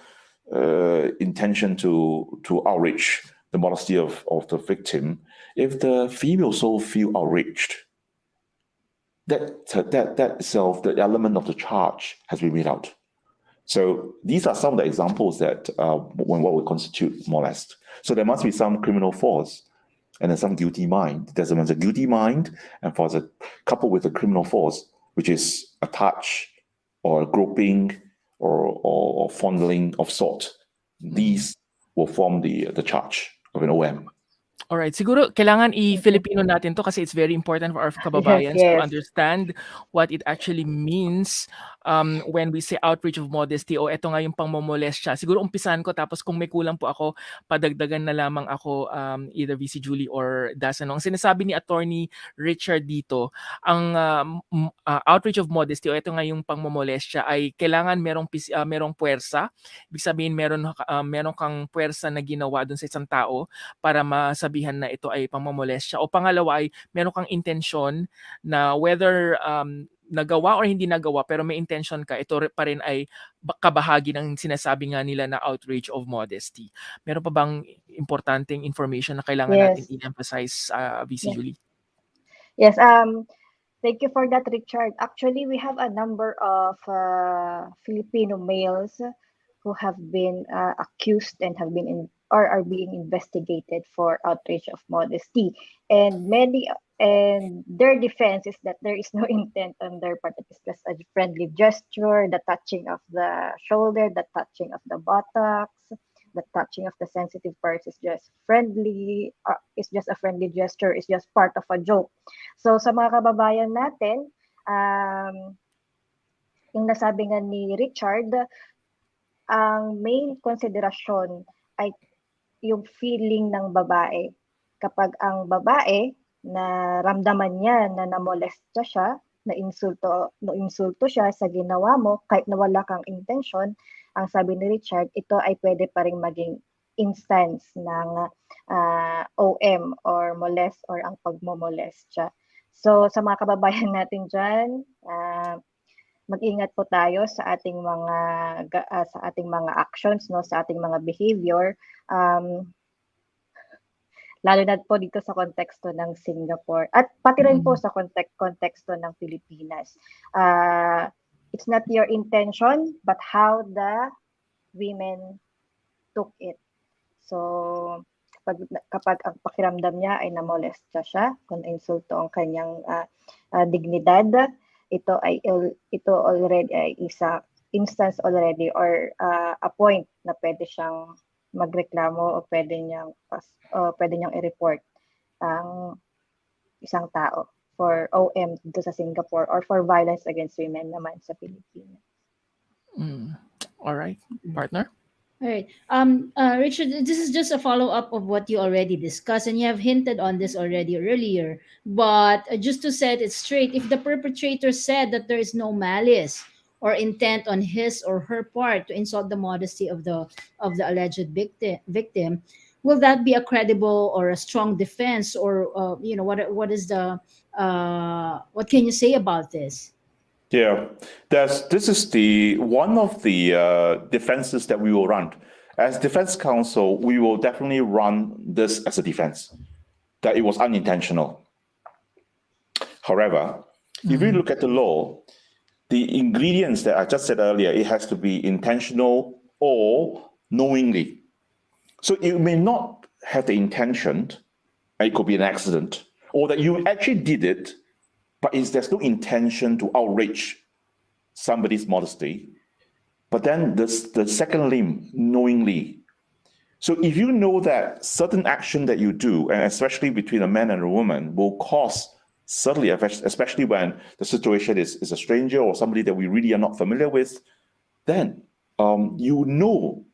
intention to outrage the modesty of the victim. If the female soul feel outraged, that itself, the element of the charge has been made out. So these are some of the examples that what would constitute molest. So there must be some criminal force and then some guilty mind. There's a guilty mind and for a coupled with a criminal force, which is a touch or a groping or fondling of sort. These will form the charge of an OM. Alright, siguro kailangan i-Filipino natin to kasi it's very important for our kababayans to Yes. understand what it actually means when we say outrage of modesty o eto nga yung pangmomolestiya. Siguro umpisahan ko tapos kung may kulang po ako, padagdagan na lamang ako either VC Julie or Dasano. Ang sinasabi ni Attorney Richard dito, ang outrage of modesty o eto nga yung pangmomolestiya ay kailangan merong puwersa. Ibig sabihin meron kang puwersa na ginawa dun sa isang tao para masabihan na ito ay pangmomolestiya. O pangalawa ay meron kang intensyon na whether nagawa or hindi nagawa pero may intention ka, ito pa rin ay kabahagi ng sinasabi nga nila na outrage of modesty. Meron pa bang importanteng information na kailangan natin i-emphasize, VC Julie? Yes, thank you for that, Richard. Actually, we have a number of Filipino males who have been accused and have been are being investigated for outrage of modesty, and their defense is that there is no intent on their part. It is just a friendly gesture, the touching of the shoulder, the touching of the buttocks, the touching of the sensitive parts is just friendly. It's just a friendly gesture. It's just part of a joke. So sa mga kababayan natin, yung nasabi nga ni Richard, ang main konsiderasyon ay yung feeling ng babae. Kapag ang babae na ramdaman niya na namolestya siya, na insulto siya sa ginawa mo, kahit na wala kang intensyon, ang sabi ni Richard, ito ay pwede pa rin maging instance ng OM or molest or ang pagmomolestya. So sa mga kababayan natin dyan, mag-ingat po tayo sa ating mga actions, no, sa ating mga behavior, lalo na po dito sa konteksto ng Singapore at pati rin po sa konteksto ng Pilipinas. It's not your intention but how the women took it. So kapag ang pakiramdam niya ay namolestya siya, kung insulto ang kanyang dignidad, ito already ay isa instance already or a point na pwede siyang magreklamo o pwede niyang i-report ang isang tao for OM dito sa Singapore or for violence against women naman sa Pilipinas. All right, partner. All right. Richard, this is just a follow-up of what you already discussed, and you have hinted on this already earlier. But just to set it straight, if the perpetrator said that there is no malice or intent on his or her part to insult the modesty of the alleged victim, will that be a credible or a strong defense, or what can you say about this? Yeah, this is one of the defenses that we will run. As defense counsel, we will definitely run this as a defense, that it was unintentional. However, if you look at the law, the ingredients that I just said earlier, it has to be intentional or knowingly. So you may not have the intention, it could be an accident, or that you actually did it, but there's no intention to outrage somebody's modesty. But then the second limb, knowingly. So if you know that certain action that you do, and especially between a man and a woman, will cause certainly, especially when the situation is a stranger or somebody that we really are not familiar with, then you know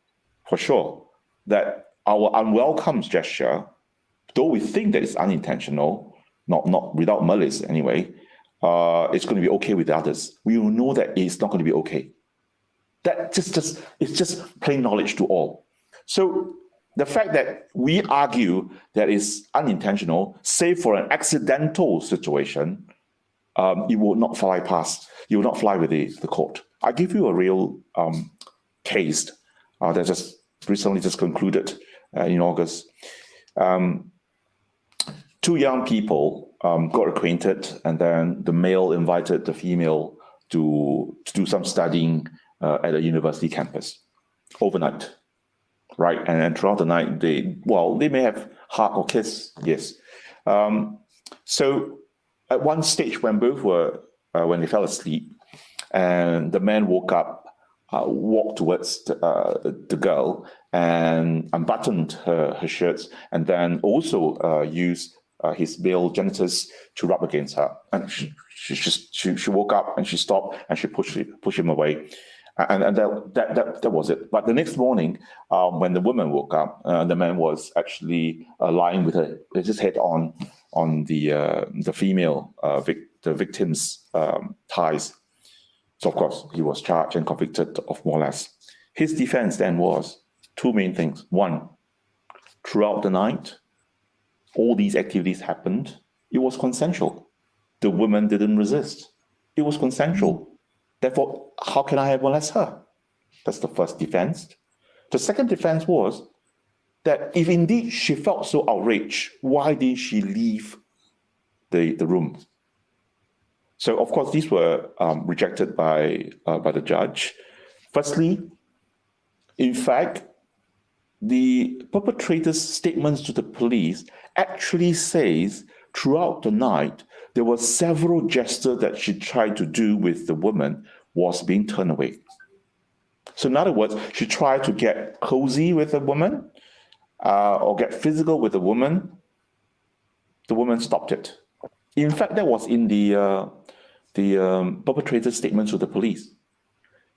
for sure that our unwelcome gesture, though we think that it's unintentional, not without malice anyway, it's going to be okay with others. We will know that it's not going to be okay. That it's just plain knowledge to all. So the fact that we argue that it's unintentional, save for an accidental situation, it will not fly past. You will not fly with the court. I give you a real case that just recently just concluded in August. Two young people got acquainted, and then the male invited the female to do some studying at a university campus overnight, right? And throughout the night, they may have hug or kiss, yes. So at one stage when both were, when they fell asleep, and the man woke up, walked towards the girl and unbuttoned her shirts, and then also used his male genitals to rub against her. And she woke up and she stopped and she pushed him away. And that was it. But the next morning, when the woman woke up, the man was actually lying with his head on the female, the victim's thighs. So of course, he was charged and convicted of molest. His defense then was two main things. One, throughout the night, all these activities happened. It was consensual. The woman didn't resist. It was consensual. Therefore, how can I molest her? That's the first defense. The second defense was that if indeed she felt so outraged, why didn't she leave the room? So, of course, these were rejected by the judge. Firstly, in fact, the perpetrator's statements to the police actually says throughout the night, there were several gestures that she tried to do with the woman was being turned away. So in other words, she tried to get cozy with the woman or get physical with the woman. The woman stopped it. In fact, that was in the perpetrator's statement to the police.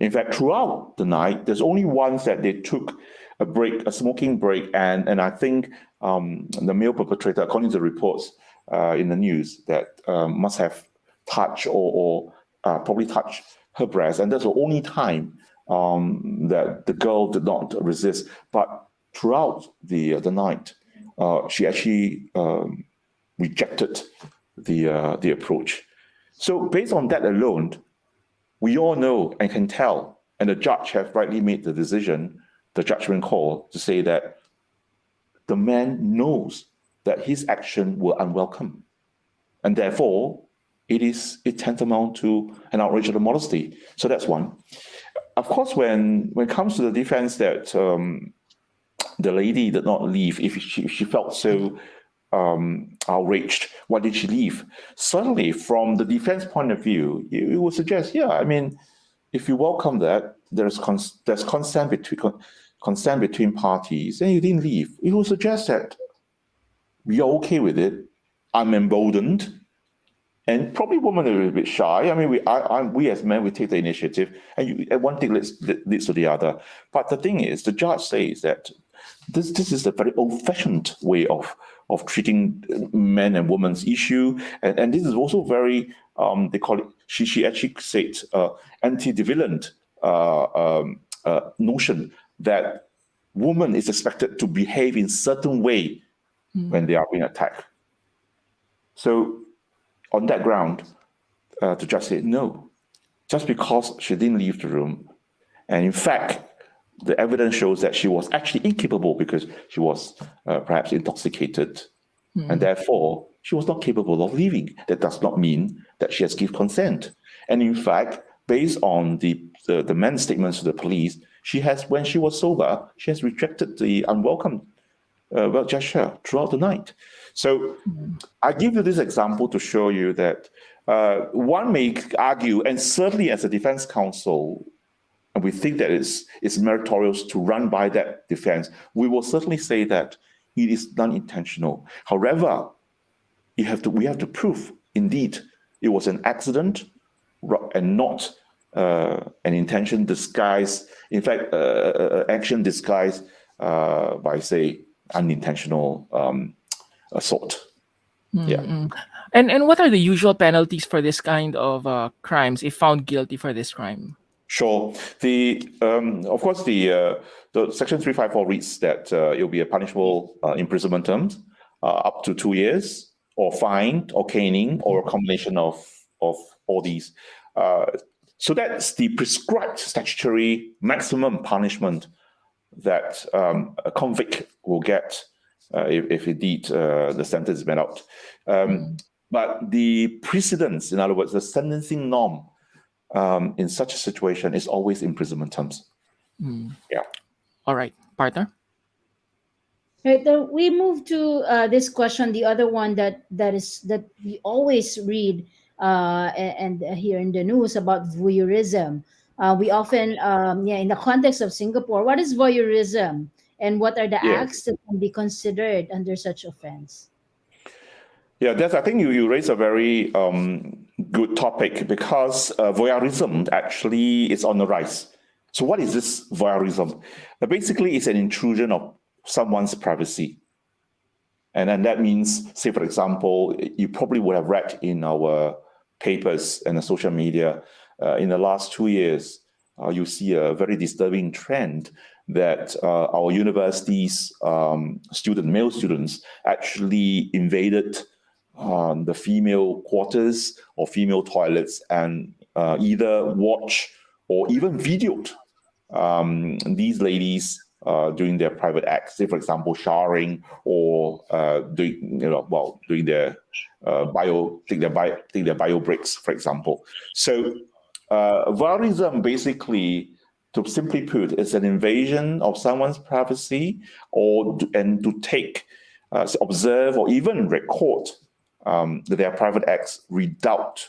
In fact, throughout the night, there's only once that they took a break, a smoking break, and I think the male perpetrator, according to the reports in the news, that must have touched or probably touched her breast, and that's the only time that the girl did not resist. But throughout the night, she actually rejected the approach. So based on that alone, we all know and can tell, and the judge have rightly made the decision, the judgment call, to say that the man knows that his action were unwelcome, and therefore it tantamount to an outrage of modesty. So that's one. Of course, when it comes to the defense that the lady did not leave, if she felt so outraged, why did she leave? Certainly, from the defense point of view, it would suggest, yeah, I mean, if you welcome that, there's consent between parties, and you didn't leave, it would suggest that you're okay with it. I'm emboldened, and probably women are a bit shy. I mean, we as men, we take the initiative, and one thing leads to the other. But the thing is, the judge says that this is a very old-fashioned way of treating men and women's issue, and this is also very they call it. She actually said anti-deviant notion that woman is expected to behave in certain way when they are being attacked. So on that ground, the judge said no, just because she didn't leave the room, and in fact, the evidence shows that she was actually incapable because she was perhaps intoxicated, and therefore she was not capable of leaving. That does not mean that she has given consent. And in fact, based on the man's statements to the police, when she was sober, she has rejected the unwelcome gesture throughout the night. So I give you this example to show you that one may argue, and certainly as a defense counsel, and we think that it's meritorious to run by that defense, we will certainly say that it is non-intentional. However, we have to prove, indeed, it was an accident and not an intention disguised, in fact, action disguised by, say, unintentional assault. Yeah. And what are the usual penalties for this kind of crimes if found guilty for this crime? Sure. Of course, the Section 354 reads that it will be a punishable imprisonment term up to 2 years, or fine, or caning, or a combination of all these. So that's the prescribed statutory maximum punishment that a convict will get if indeed the sentence is met out. But the precedence, in other words, the sentencing norm, in such a situation is always imprisonment terms. Yeah. All right, partner. Right. We move to this question, the other one that we always read and hear in the news about voyeurism. We often, in the context of Singapore, what is voyeurism, and what are the Yeah. acts that can be considered under such offense? Yeah, I think you raise a very good topic, because voyeurism actually is on the rise. So what is this voyeurism? Basically, it's an intrusion of someone's privacy. And then that means, say, for example, you probably would have read in our papers and the social media in the last 2 years, you see a very disturbing trend that our universities, male students, actually invaded the female quarters or female toilets and either watch or even videoed these ladies doing their private acts, say, for example, showering or doing their take their bio breaks, for example. So voyeurism, basically, to simply put, is an invasion of someone's privacy, and to take, observe, or even record their private acts without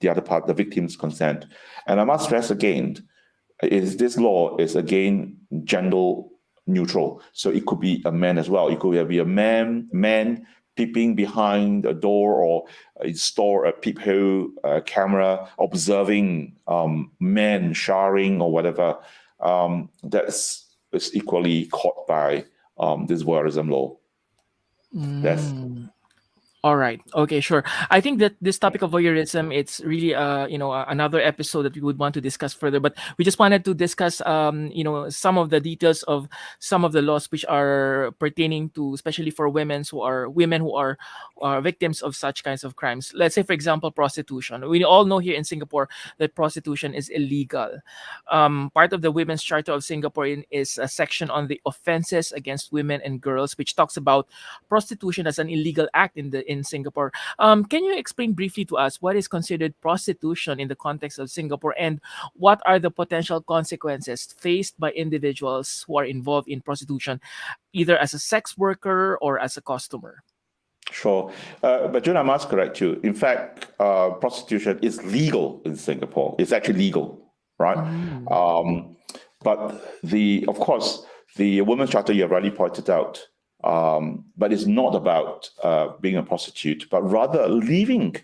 the victim's consent. And I must stress again, this law is again gender neutral. So it could be a man as well. It could be a man peeping behind a door, or install a peephole camera observing men showering or whatever. That's equally caught by this voyeurism law. All right. Okay, sure. I think that this topic of voyeurism, it's really, another episode that we would want to discuss further. But we just wanted to discuss, some of the details of some of the laws which are pertaining to, especially for women who are victims of such kinds of crimes. Let's say, for example, prostitution. We all know here in Singapore that prostitution is illegal. Part of the Women's Charter of Singapore is a section on the offenses against women and girls, which talks about prostitution as an illegal act in Singapore. Can you explain briefly to us what is considered prostitution in the context of Singapore, and what are the potential consequences faced by individuals who are involved in prostitution, either as a sex worker or as a customer? Sure. But Jun, I must correct you. In fact, prostitution is legal in Singapore. It's actually legal, right? But of course, the Women's Charter, you have rightly pointed out, but it's not about being a prostitute, but rather living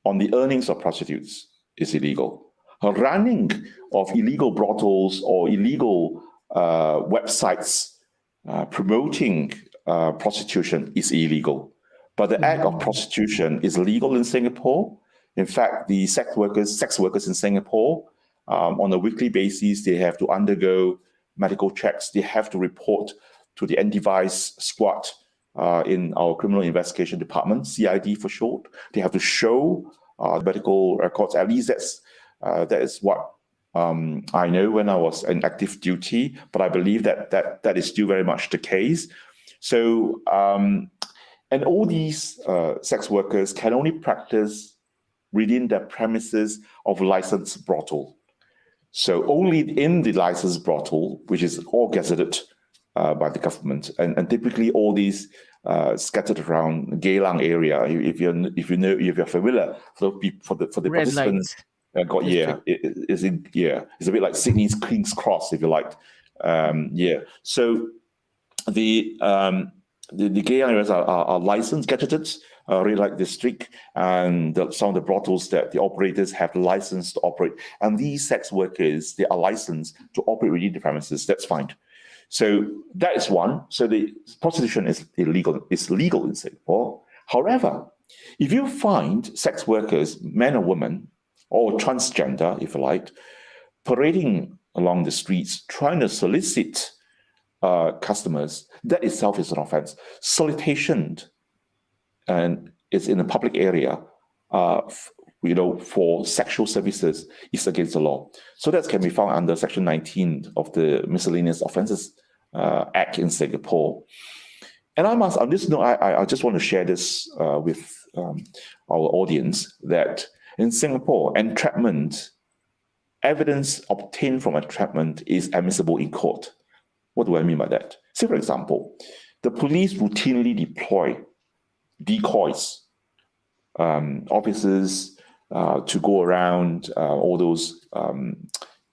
on the earnings of prostitutes is illegal. Running of illegal brothels or illegal websites promoting prostitution is illegal. But the act of prostitution is legal in Singapore. In fact, the sex workers in Singapore, on a weekly basis, they have to undergo medical checks. They have to report to the anti-vice squad in our criminal investigation department, CID for short. They have to show medical records. At least that is what I know when I was in active duty, but I believe that is still very much the case. So, and all these sex workers can only practice within the premises of licensed brothel. So only in the licensed brothel, which is all gazetted by the government, and typically all these scattered around Geylang area. If you're familiar, for the Red participants, it's a bit like Sydney's King's Cross, if you like. So the Geylang areas are licensed, gazetted, red light district, and some of the brothels that the operators have license to operate. And these sex workers, they are licensed to operate within the premises. That's fine. So that is one. So the prostitution is illegal. It's legal in Singapore. However, if you find sex workers, men or women, or transgender, if you like, parading along the streets, trying to solicit customers, that itself is an offense. Solicitation, and it's in a public area, for sexual services, is against the law. So that can be found under Section 19 of the Miscellaneous Offences Act in Singapore. And on this note, I just want to share this with our audience, that In Singapore, entrapment, evidence obtained from entrapment is admissible in court. What do I mean by that? Say, for example, the police routinely deploy decoys, officers to go around all those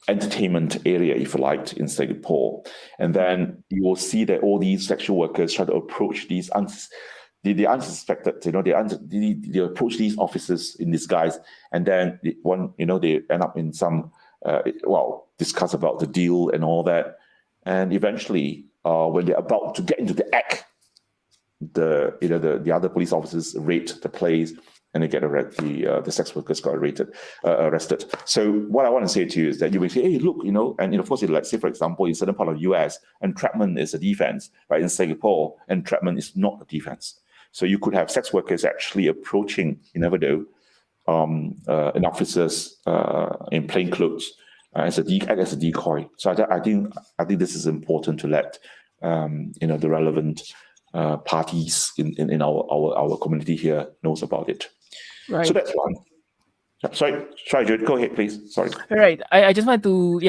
entertainment area, if you like, in Singapore. And then you will see that all these sexual workers try to approach these the unsuspected, they approach these officers in disguise, and then they end up in some, discuss about the deal and all that. And eventually, when they're about to get into the act, the other police officers raid the place, and they get the sex workers got arrested. So what I want to say to you is that you will say, hey, look, and of course, like say, for example, in certain part of the US, entrapment is a defense, right? In Singapore, entrapment is not a defense. So you could have sex workers actually approaching, you never know, an officers in plain clothes as a decoy. So I think this is important to let the relevant parties in our community here knows about it. Right. So that's one. Sorry, Jude, go ahead, please. Sorry. All right. I just want to,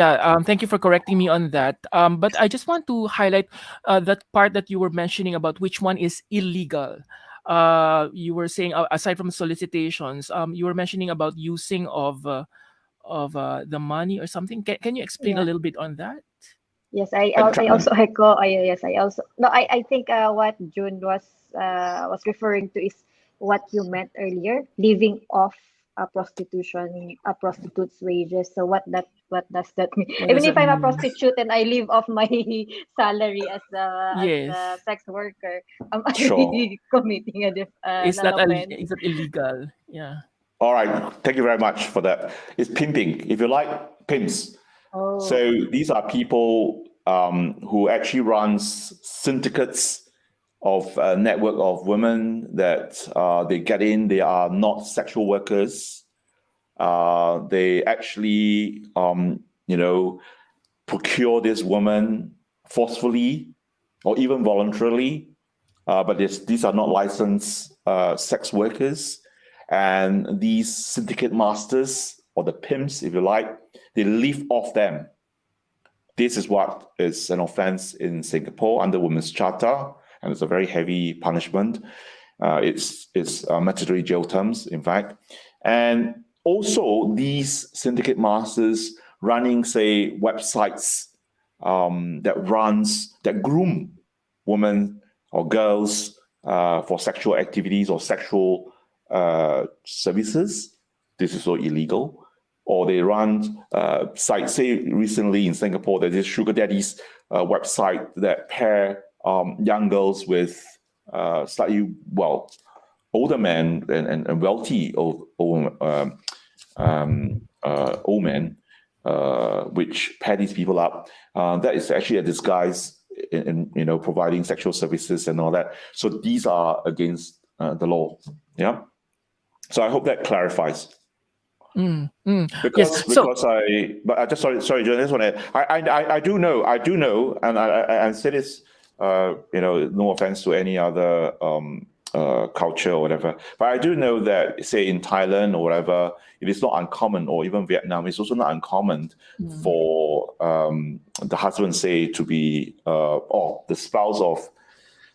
thank you for correcting me on that. But I just want to highlight that part that you were mentioning about which one is illegal. You were saying, aside from solicitations, you were mentioning about using of the money or something. Can you explain a little bit on that? Yes, I also echo. Yes, I also I think what June was referring to is what you meant earlier, living off a prostitute's wages. So what does that mean? Even if I'm a prostitute and I live off my salary as a sex worker, I'm actually committing is that illegal? Yeah. All right. Thank you very much for that. It's pimping. If you like, pimps. Oh. So these are people who actually runs syndicates of a network of women that they get in. They are not sexual workers. They actually, procure this woman forcefully or even voluntarily. But these are not licensed sex workers. And these syndicate masters, or the pimps, if you like, they live off them. This is what is an offense in Singapore under Women's Charter, and it's a very heavy punishment. It's mandatory jail terms, in fact. And also, these syndicate masters running, say, websites that groom women or girls for sexual activities or sexual services. This is so illegal. Or they run sites, say recently in Singapore, there's this sugar daddies website that pair young girls with slightly, older men and wealthy old men, which pair these people up. That is actually a disguise in providing sexual services and all that. So these are against the law. Yeah. So I hope that clarifies. Because I just sorry, John. This one, I do know, and I say this, no offense to any other culture or whatever, but I do know that, say in Thailand or whatever, it is not uncommon, or even Vietnam, it's also not uncommon for the husband, say, to be the spouse of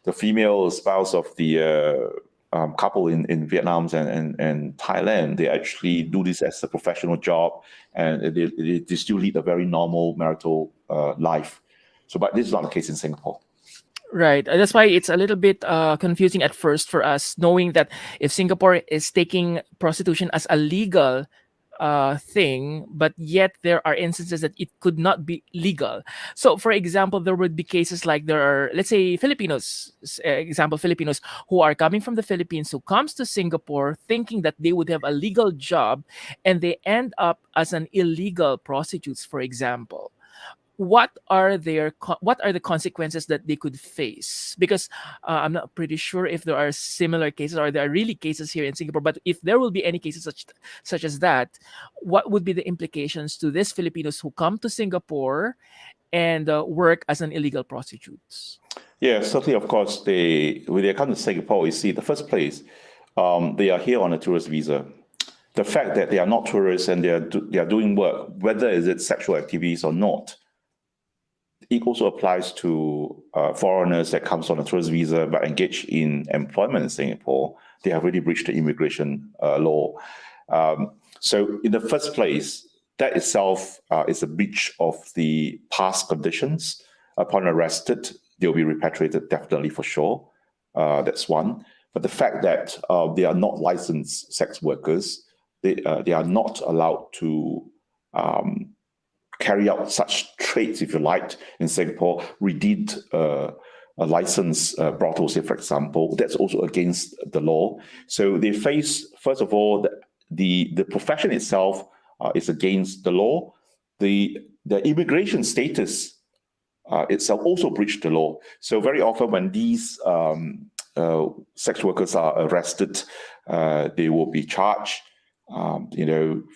the female spouse of the couple in Vietnam and Thailand. They actually do this as a professional job, and they still lead a very normal marital life. So, but this is not the case in Singapore. Right. That's why it's a little bit confusing at first for us, knowing that if Singapore is taking prostitution as a legal thing, but yet there are instances that it could not be legal. So, for example, there would be cases like there are, let's say, Filipinos who are coming from the Philippines, who comes to Singapore thinking that they would have a legal job, and they end up as an illegal prostitutes, for example. What are the consequences that they could face? Because I'm not pretty sure if there are similar cases, or there are really cases here in Singapore. But if there will be any cases such as that, what would be the implications to these Filipinos who come to Singapore and work as an illegal prostitutes? Yeah, certainly. Of course, when they come to Singapore, you see, the first place, they are here on a tourist visa. the fact that they are not tourists and they are doing work, whether is it sexual activities or not, it also applies to foreigners that comes on a tourist visa but engage in employment in Singapore. They have already breached the immigration law. So in the first place, that itself is a breach of the past conditions. Upon arrested, they'll be repatriated definitely for sure. That's one. But the fact that they are not licensed sex workers, they are not allowed to carry out such trades, if you like, in Singapore. We did a licensed brothel, say, for example. That's also against the law. So they face, first of all, the profession itself is against the law. The immigration status itself also breached the law. So very often when these sex workers are arrested, they will be charged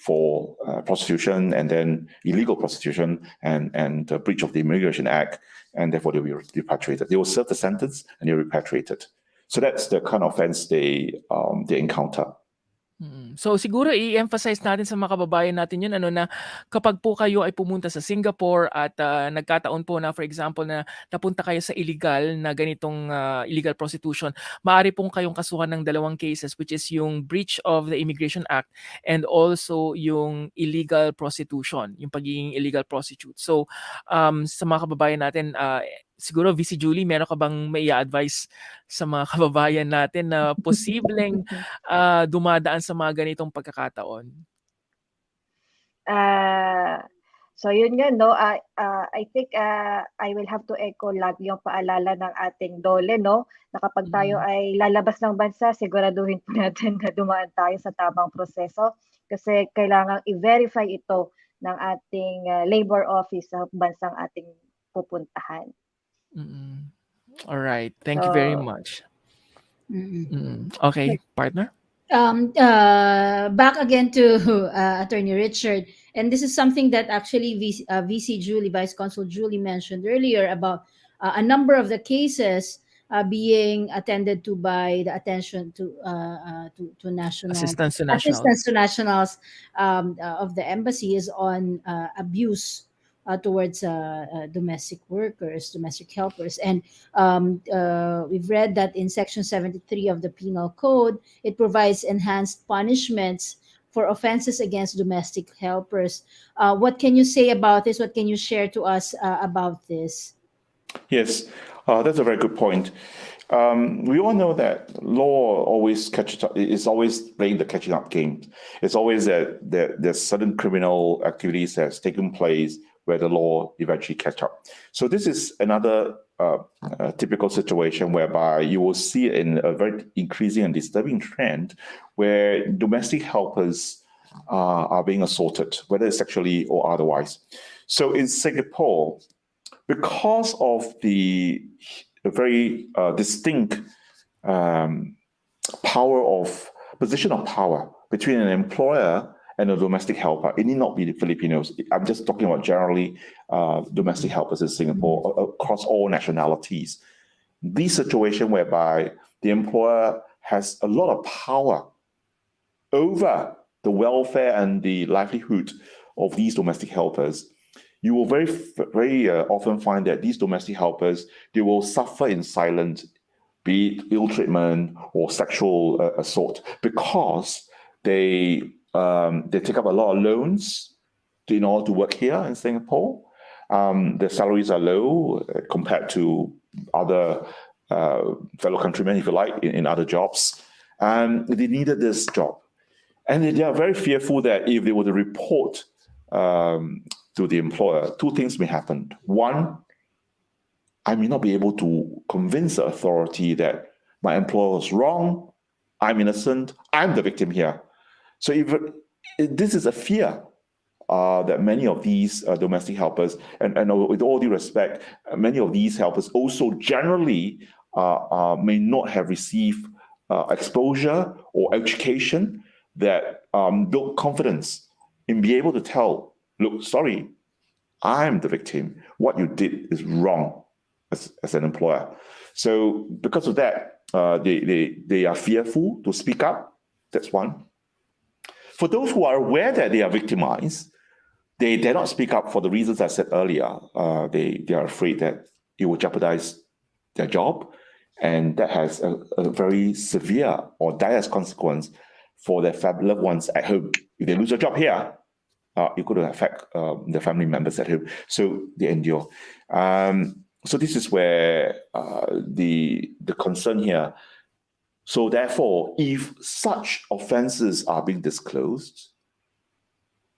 for prostitution and then illegal prostitution and breach of the Immigration Act, and therefore they'll be repatriated. They will serve the sentence and they're repatriated. So that's the kind of offense they encounter. So siguro i-emphasize natin sa mga kababayan natin yun na kapag po kayo ay pumunta sa Singapore at nagkataon po na, for example, na napunta kayo sa illegal na ganitong illegal prostitution, maaari pong kayong kasuhan ng dalawang cases, which is yung breach of the Immigration Act and also yung illegal prostitution, yung pagiging illegal prostitute. So sa mga kababayan natin, siguro VC Julie, meron ka bang may advice sa mga kababayan natin na posibleng dumadaan sa mga ganitong pagkakataon? So yun nga, no? I think I will have to echo lagi yung paalala ng ating DOLE, no? Na kapag tayo ay lalabas ng bansa, siguraduhin po natin na dumaan tayo sa tamang proseso kasi kailangang i-verify ito ng ating labor office sa bansang ating pupuntahan. All right. Thank you very much. Okay, partner? Back again to Attorney Richard, and this is something that actually VC Julie, Vice Consul Julie mentioned earlier about a number of the cases being attended to by the attention to national Assistance to nationals of the embassy is on abuse towards domestic workers, domestic helpers. And we've read that in Section 73 of the Penal Code, it provides enhanced punishments for offenses against domestic helpers. What can you say about this? What can you share to us about this? Yes, that's a very good point. We all know that law always catches up. It's always playing the catching up game. It's always that there's certain criminal activities that's taken place where the law eventually catch up. So this is another typical situation whereby you will see in a very increasing and disturbing trend where domestic helpers are being assaulted, whether it's sexually or otherwise. So in Singapore, because of the very distinct position of power between an employer and a domestic helper, it need not be the Filipinos. I'm just talking about generally domestic helpers in Singapore across all nationalities. This situation whereby the employer has a lot of power over the welfare and the livelihood of these domestic helpers, you will very often find that these domestic helpers, they will suffer in silence, be it ill treatment or sexual assault, because they take up a lot of loans in order to work here in Singapore. Their salaries are low compared to other fellow countrymen, if you like, in other jobs. And they needed this job. And they are very fearful that if they were to report to the employer, two things may happen. One, I may not be able to convince the authority that my employer was wrong, I'm innocent, I'm the victim here. So if this is a fear that many of these domestic helpers, and with all due respect, many of these helpers also generally may not have received exposure or education that build confidence in being able to tell, look, sorry, I'm the victim. What you did is wrong as an employer. So because of that, they are fearful to speak up. That's one. For those who are aware that they are victimized, they dare not speak up for the reasons I said earlier. They are afraid that it will jeopardize their job, and that has a very severe or dire consequence for their loved ones at home. If they lose a job here, it could affect the family members at home. So they endure. So this is where the concern here. So therefore, if such offences are being disclosed,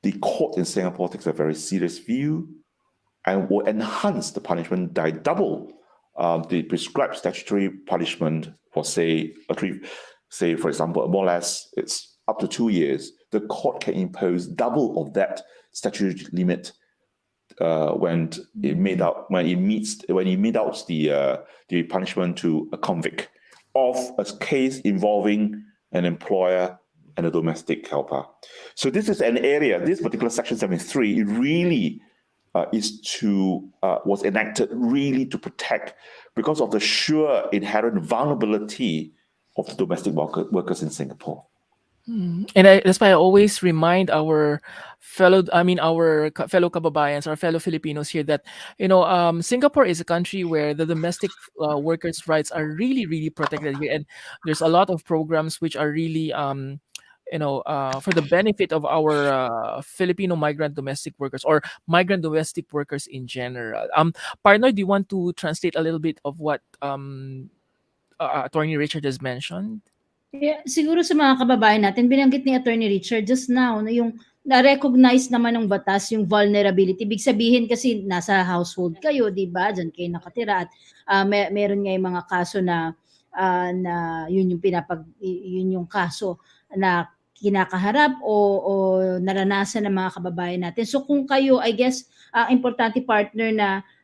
the court in Singapore takes a very serious view and will enhance the punishment by double the prescribed statutory punishment for, say, for example, more or less, it's up to 2 years. The court can impose double of that statutory limit when it made out the punishment to a convict of a case involving an employer and a domestic helper. So this is an area. This particular Section 73, it really was enacted really to protect, because of the sure inherent vulnerability of the domestic workers in Singapore. And that's why I always remind our fellow kababayans, our fellow Filipinos here that, Singapore is a country where the domestic workers' rights are really, really protected here. And there's a lot of programs which are really, for the benefit of our Filipino migrant domestic workers or migrant domestic workers in general. Partner, do you want to translate a little bit of what Attorney Richard has mentioned? Yeah, siguro sa mga kababayan natin, binanggit ni Attorney Richard just now na yung na-recognize naman ng batas yung vulnerability. Ibig sabihin kasi nasa household kayo, di ba? Diyan kayo nakatira at meron nga yung mga kaso na yun yung kaso na kinakaharap o naranasan ng mga kababayan natin. So kung kayo, I guess, importante partner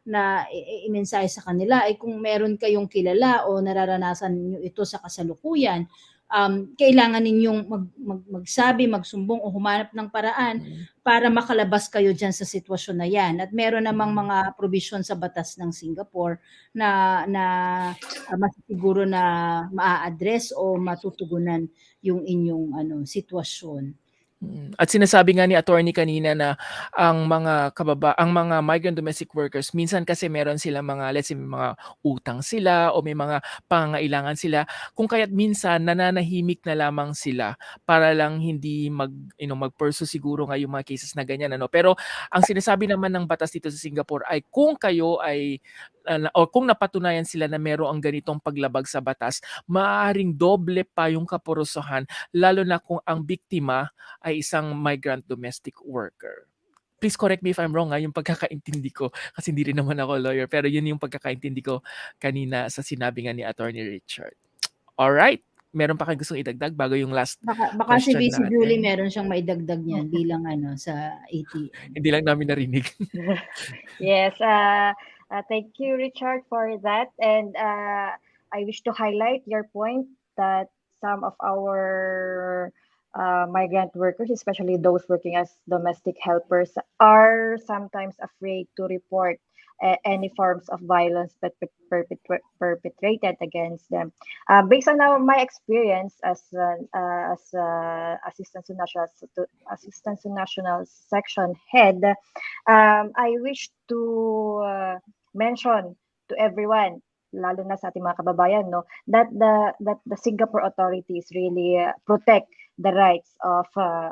na imensahe sa kanila ay kung meron kayong kilala o nararanasan niyo ito sa kasalukuyan, kailangan ninyong magsabi, magsumbong o humanap ng paraan para makalabas kayo dyan sa sitwasyon na yan. At meron namang mga provision sa batas ng Singapore na masisiguro na maa-address o matutugunan yung inyong sitwasyon. At sinasabi nga ni attorney kanina na ang mga migrant domestic workers, minsan kasi meron sila let's say may mga utang sila o may mga pangangailangan sila, kung kaya't minsan nananahimik na lamang sila para lang hindi mag-pursue siguro nga yung mga cases na ganyan, Pero ang sinasabi naman ng batas dito sa Singapore ay kung kayo ay o kung napatunayan sila na merong ganitong paglabag sa batas, maaaring doble pa yung kaparusahan, lalo na kung ang biktima ay isang migrant domestic worker. Please correct me if I'm wrong, yung pagkakaintindi ko, kasi hindi rin naman ako lawyer, pero yun yung pagkakaintindi ko kanina sa sinabi nga ni Attorney Richard. Alright, meron pa kayo gustong idagdag bago yung last Baka si question VC natin? Julie meron siyang maidagdag niyan bilang sa ATM. Hindi lang namin narinig. Yes, thank you, Richard, for that. And I wish to highlight your point that some of our migrant workers, especially those working as domestic helpers, are sometimes afraid to report any forms of violence that perpetrated against them. Based on my experience as assistant to national section head, I wish to mention to everyone, lalo na sa ating mga kababayan, that the Singapore authorities really protect the rights of our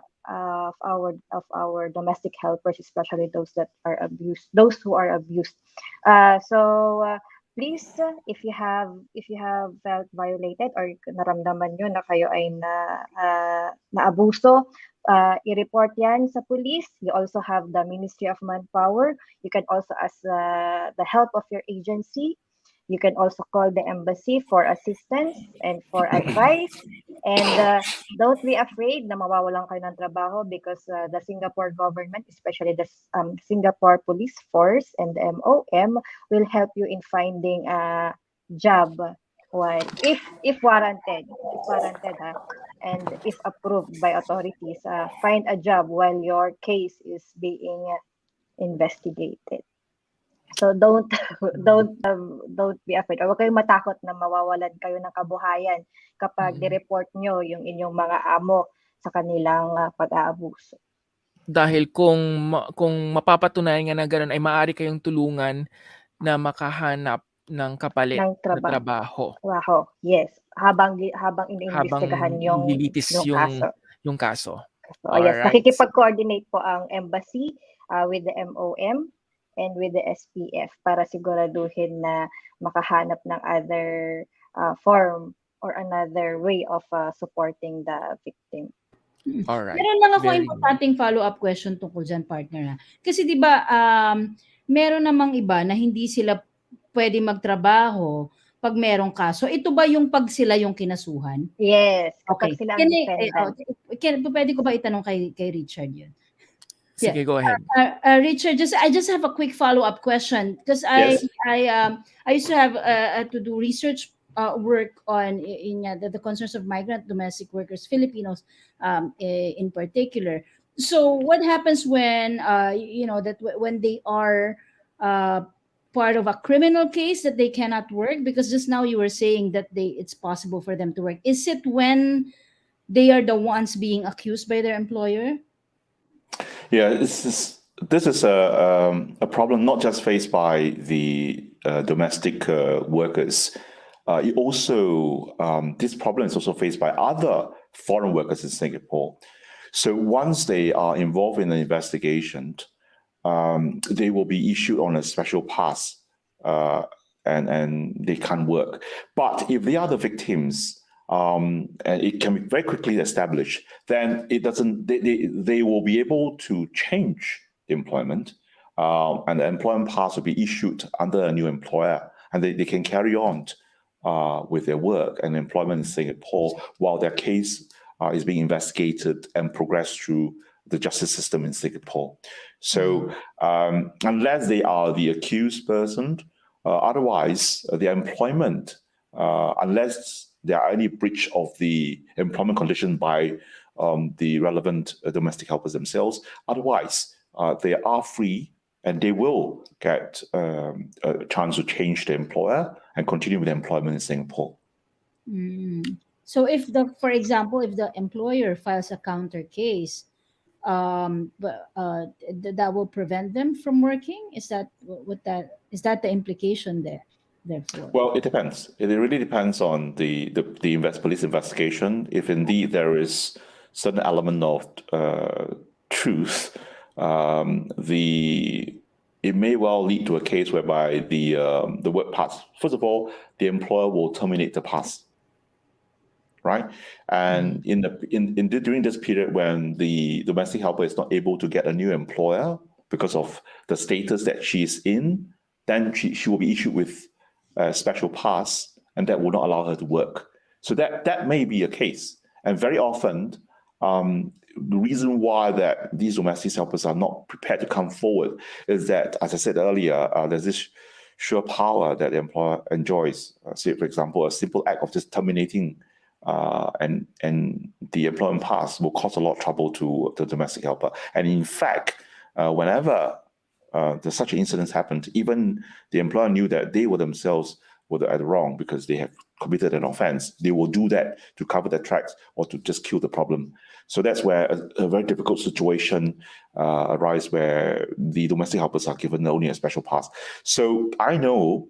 domestic helpers, especially those who are abused. So please, if you have felt violated or naramdaman nyo na kayo ay naabuso, i-report yan sa police. You also have the Ministry of Manpower. You can also ask the help of your agency. You can also call the embassy for assistance and for advice. And don't be afraid na mawawalan kayo ng trabaho, because the Singapore government, especially the Singapore Police Force and the MOM, will help you in finding a job. If warranted, and if approved by authorities, find a job while your case is being investigated. So don't be afraid, or huwag kayong matakot na mawawalan kayo ng kabuhayan kapag ni-report nyo yung inyong mga amo sa kanilang pag-aabuso. Dahil kung mapapatunayan nga na gano'n ay maaari kayong tulungan na makahanap ng kapalit Ng na trabaho trabaho, yes. Habang habang iniimbestigahan yung nililitis kaso. yung kaso. So, yes, Alright. nakikipag-coordinate po ang embassy with the MOM and with the SPF para siguraduhin na makahanap ng other form or another way of supporting the victim. Alright. Meron lang ako Very good. importanteng follow-up question tungkol dyan, partner. Kasi di ba, meron namang iba na hindi sila pwede magtrabaho pag merong kaso. Ito ba yung pag sila yung kinasuhan? Yes, Okay. kapag sila ang defendant. Pwede ko ba itanong kay Richard yun? Sige, go ahead. Richard, I just have a quick follow-up question because Yes. I used to have to do research work on the concerns of migrant domestic workers, Filipinos in particular. So what happens when when they are part of a criminal case that they cannot work? Because just now you were saying that it's possible for them to work. Is it when they are the ones being accused by their employer? Yeah, this is a problem not just faced by the domestic workers. It also this problem is also faced by other foreign workers in Singapore. So once they are involved in an investigation, they will be issued on a special pass, and they can't work. But if they are the victims, and it can be very quickly established, then it doesn't. They will be able to change the employment, and the employment pass will be issued under a new employer, and they can carry on with their work and employment in Singapore while their case is being investigated and progressed through the justice system in Singapore. So unless they are the accused person, otherwise their employment, unless there are any breach of the employment condition by the relevant domestic helpers themselves, otherwise they are free and they will get a chance to change the employer and continue with employment in Singapore. So for example, if the employer files a counter case, that will prevent them from working? Is that the implication there? Therefore, well, it depends. It really depends on the police investigation. If indeed there is certain element of truth, it may well lead to a case whereby the work pass. First of all, the employer will terminate the pass, right? And during this period when the domestic helper is not able to get a new employer because of the status that she is in, then she will be issued with a special pass, and that will not allow her to work. So that may be a case, and very often the reason why that these domestic helpers are not prepared to come forward is that, as I said earlier, there's this sure power that the employer enjoys. Say, for example, a simple act of just terminating and the employment pass will cause a lot of trouble to the domestic helper. And in fact, whenever such incidents happened, even the employer knew that they were themselves were at the wrong because they have committed an offense. They will do that to cover their tracks or to just kill the problem. So that's where a very difficult situation arises, where the domestic helpers are given only a special pass. So I know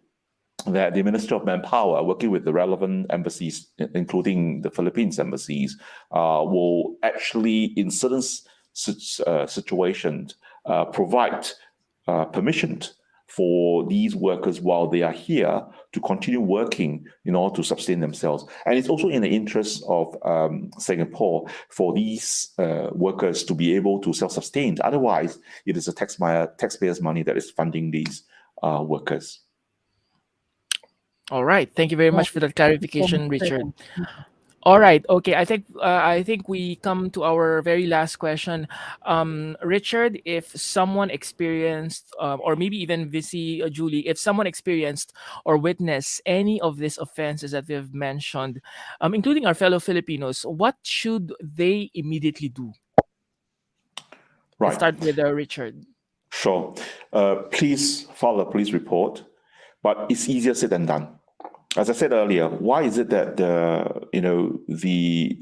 that the Ministry of Manpower, working with the relevant embassies, including the Philippines embassies, will actually, in certain situations, provide permission for these workers while they are here to continue working in order to sustain themselves. And it's also in the interest of Singapore for these workers to be able to self-sustain. Otherwise, it is a taxpayers' money that is funding these workers. All right. Thank you very much for that clarification, Richard. All right. Okay. I think we come to our very last question. Richard, if someone experienced, or maybe even Visi, Julie, if someone experienced or witnessed any of these offenses that we've mentioned, including our fellow Filipinos, what should they immediately do? Right. Let's start with Richard. Sure. Please file a police report, but it's easier said than done. As I said earlier, why is it that a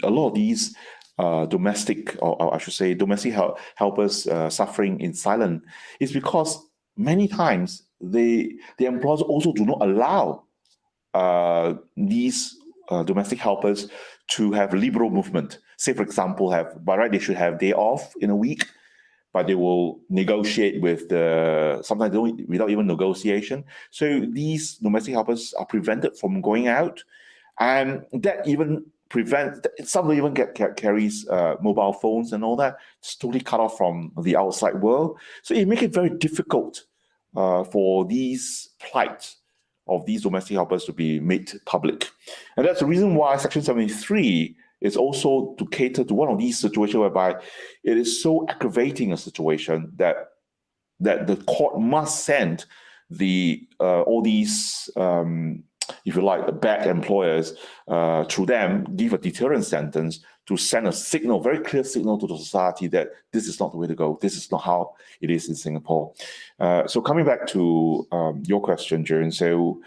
lot of these domestic, or I should say, domestic helpers suffering in silence is because many times the employers also do not allow these domestic helpers to have liberal movement. Say, for example, by right they should have day off in a week, but they will negotiate with sometimes without even negotiation. So these domestic helpers are prevented from going out, and that even some of them even carries mobile phones and all that. It's totally cut off from the outside world. So it makes it very difficult for these plight of these domestic helpers to be made public. And that's the reason why Section 73 is also to cater to one of these situations whereby it is so aggravating a situation that the court must send all these if you like, bad employers through them, give a deterrent sentence to send a signal, very clear signal to the society that this is not the way to go. This is not how it is in Singapore. So coming back to your question, Jern, so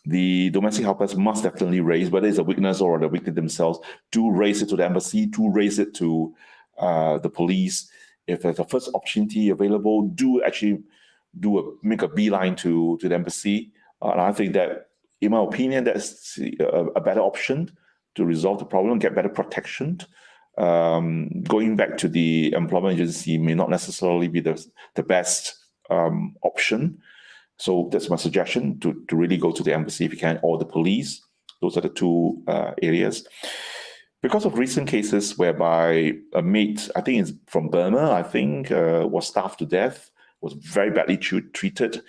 the domestic helpers must definitely raise, whether it's a witness or the victim themselves, do raise it to the embassy, do raise it to the police. If there's a first opportunity available, do actually make a beeline to the embassy. And I think that, in my opinion, that's a better option to resolve the problem, get better protection. Going back to the employment agency may not necessarily be the best option. So that's my suggestion, to really go to the embassy if you can, or the police. Those are the two areas. Because of recent cases whereby a mate, I think it's from Burma, was starved to death, was very badly treated.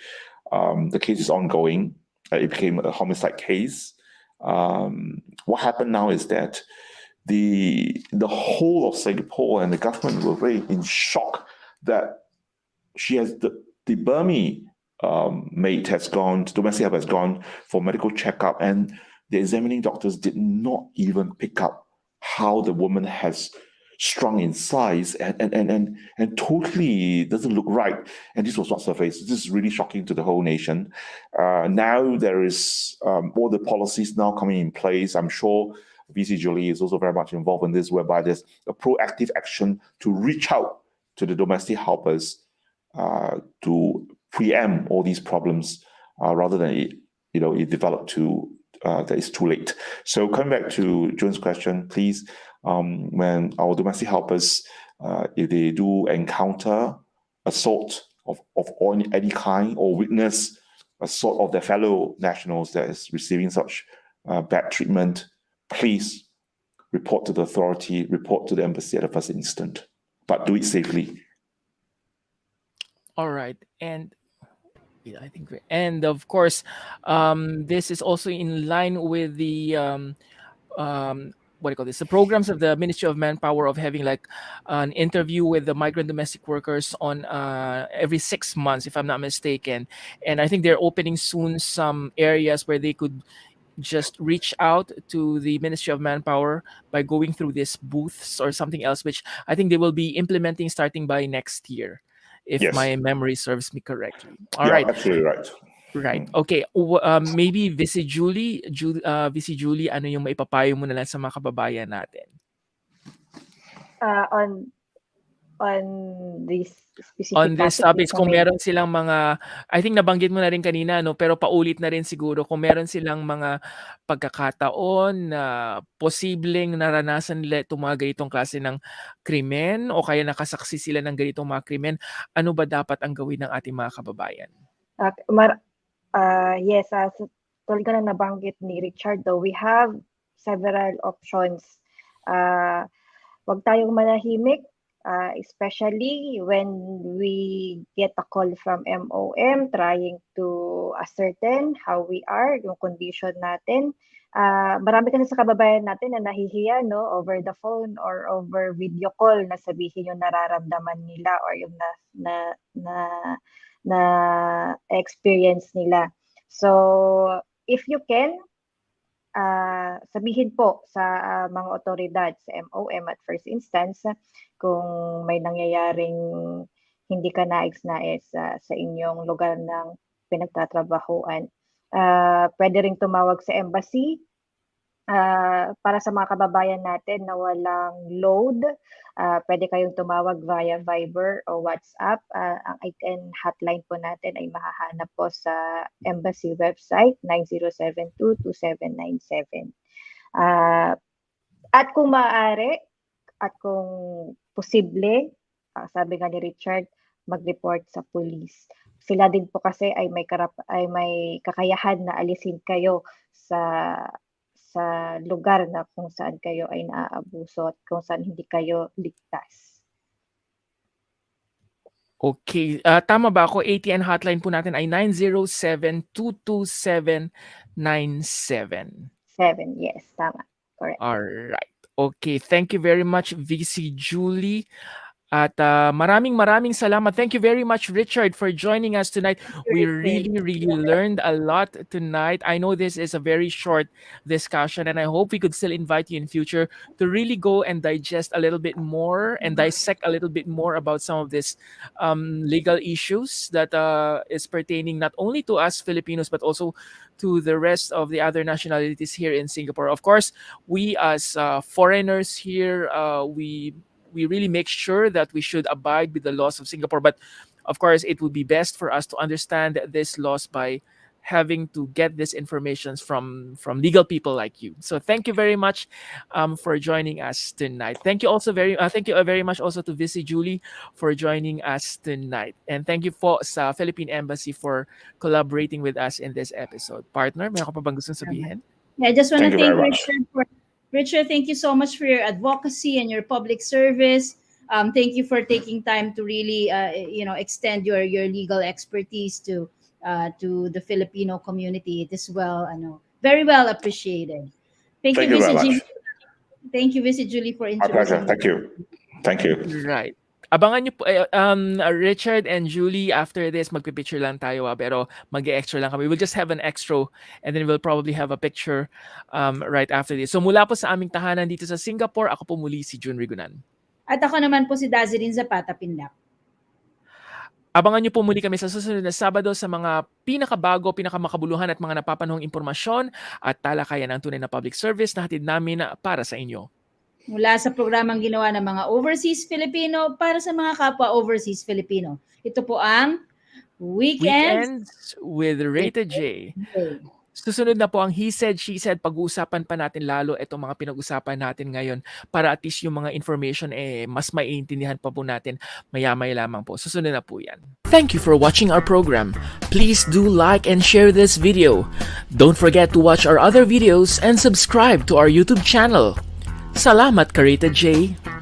The case is ongoing. It became a homicide case. What happened now is that the whole of Singapore and the government were very in shock that she has the Burmese mate has gone, domestic help has gone for medical checkup, and the examining doctors did not even pick up how the woman has shrunk in size and totally doesn't look right. And this was not surfaced. This is really shocking to the whole nation. Now there is all the policies now coming in place. I'm sure VC Julie is also very much involved in this, whereby there's a proactive action to reach out to the domestic helpers to preempt all these problems rather than it developed to that it's too late. So coming back to Joan's question, please, when our domestic helpers, if they do encounter assault of any kind or witness assault of their fellow nationals that is receiving such bad treatment, please report to the authority, report to the embassy at the first instant, but do it safely. All right. And I think, and of course, this is also in line with the what do you call this? The programs of the Ministry of Manpower of having like an interview with the migrant domestic workers on every 6 months, if I'm not mistaken. And I think they're opening soon some areas where they could just reach out to the Ministry of Manpower by going through these booths or something else, which I think they will be implementing starting by next year, if Yes. my memory serves me correctly. All right. Absolutely right. Right. Okay. Maybe VC Julie, ano yung maipapayo mo na lang sa mga kababayan natin? On this specific On this topics, kung may- meron silang mga, I think nabanggit mo na rin kanina, no, pero paulit na rin siguro, kung meron silang mga pagkakataon na posibleng naranasan nila itong mga ganitong klase ng krimen o kaya nakasaksi sila ng ganitong mga krimen, ano ba dapat ang gawin ng ating mga kababayan? Yes, tulad ka na nabanggit ni Richard, though, we have several options. Wag tayong manahimik, especially when we get a call from MOM trying to ascertain how we are, yung condition natin. Marami kasi sa kababayan natin na nahihiya, no, over the phone or over video call na sabihin yung nararamdaman nila or yung na experience nila. So, if you can, sabihin po sa mga otoridad, sa MOM at first instance, kung may nangyayaring hindi ka nais-nais sa inyong lugar ng pinagtatrabahuan. Pwede rin tumawag sa embassy para sa mga kababayan natin na walang load, pwede kayong tumawag via Viber o WhatsApp. Ang 810 hotline po natin ay mahahanap po sa embassy website 90722797. At kung maaari at kung posible, sabi nga ni Richard, mag-report sa police. Sila din po kasi ay may kakayahan na alisin kayo sa lugar na kung saan kayo ay naaabuso at kung saan hindi kayo ligtas. Okay, tama ba ako? ATN hotline po natin ay 907-227-97. 7, yes, tama. Correct. Alright. Okay, thank you very much, VC Julie. At maraming salamat. Thank you very much, Richard, for joining us tonight. We really learned a lot tonight. I know this is a very short discussion, and I hope we could still invite you in future to really go and digest a little bit more and dissect a little bit more about some of these legal issues that is pertaining not only to us Filipinos, but also to the rest of the other nationalities here in Singapore. Of course, we as foreigners here, we really make sure that we should abide with the laws of Singapore. But of course, it would be best for us to understand these laws by having to get this information from legal people like you. So thank you very much for joining us tonight. Thank you very much also to VC Julie for joining us tonight. And thank you po sa Philippine Embassy for collaborating with us in this episode. Partner, meron ka pa bang gustong sabihin? Yeah, I just want to Thank you thank very much. Richard, thank you so much for your advocacy and your public service. Thank you for taking time to really, extend your legal expertise to the Filipino community. It is very well appreciated. Thank you, very Vice much. Julie. Thank you, Vice Julie, for My pleasure. introducing. Thank you. Right. Abangan niyo po, Richard and Julie, after this, magpipicture lang tayo, pero mag-extra lang kami. We'll just have an extra and then we'll probably have a picture right after this. So mula po sa aming tahanan dito sa Singapore, ako po muli si Jun Rigunan. At ako naman po si Dazzlin Zapata Pinlac. Abangan niyo po muli kami sa susunod na Sabado sa mga pinakabago, pinakamakabuluhan at mga napapanahong impormasyon at talakayan ng tunay na public service na hatid namin para sa inyo. Mula sa programang ginawa ng mga overseas Filipino para sa mga kapwa overseas Filipino. Ito po ang Weekends with Rated J. Susunod na po ang He Said, She Said. Pag-uusapan pa natin lalo itong mga pinag-usapan natin ngayon para at least yung mga information mas maiintindihan pa po natin maya-maya lamang po. Susunod na po yan. Thank you for watching our program. Please do like and share this video. Don't forget to watch our other videos and subscribe to our YouTube channel. Salamat, Rated J.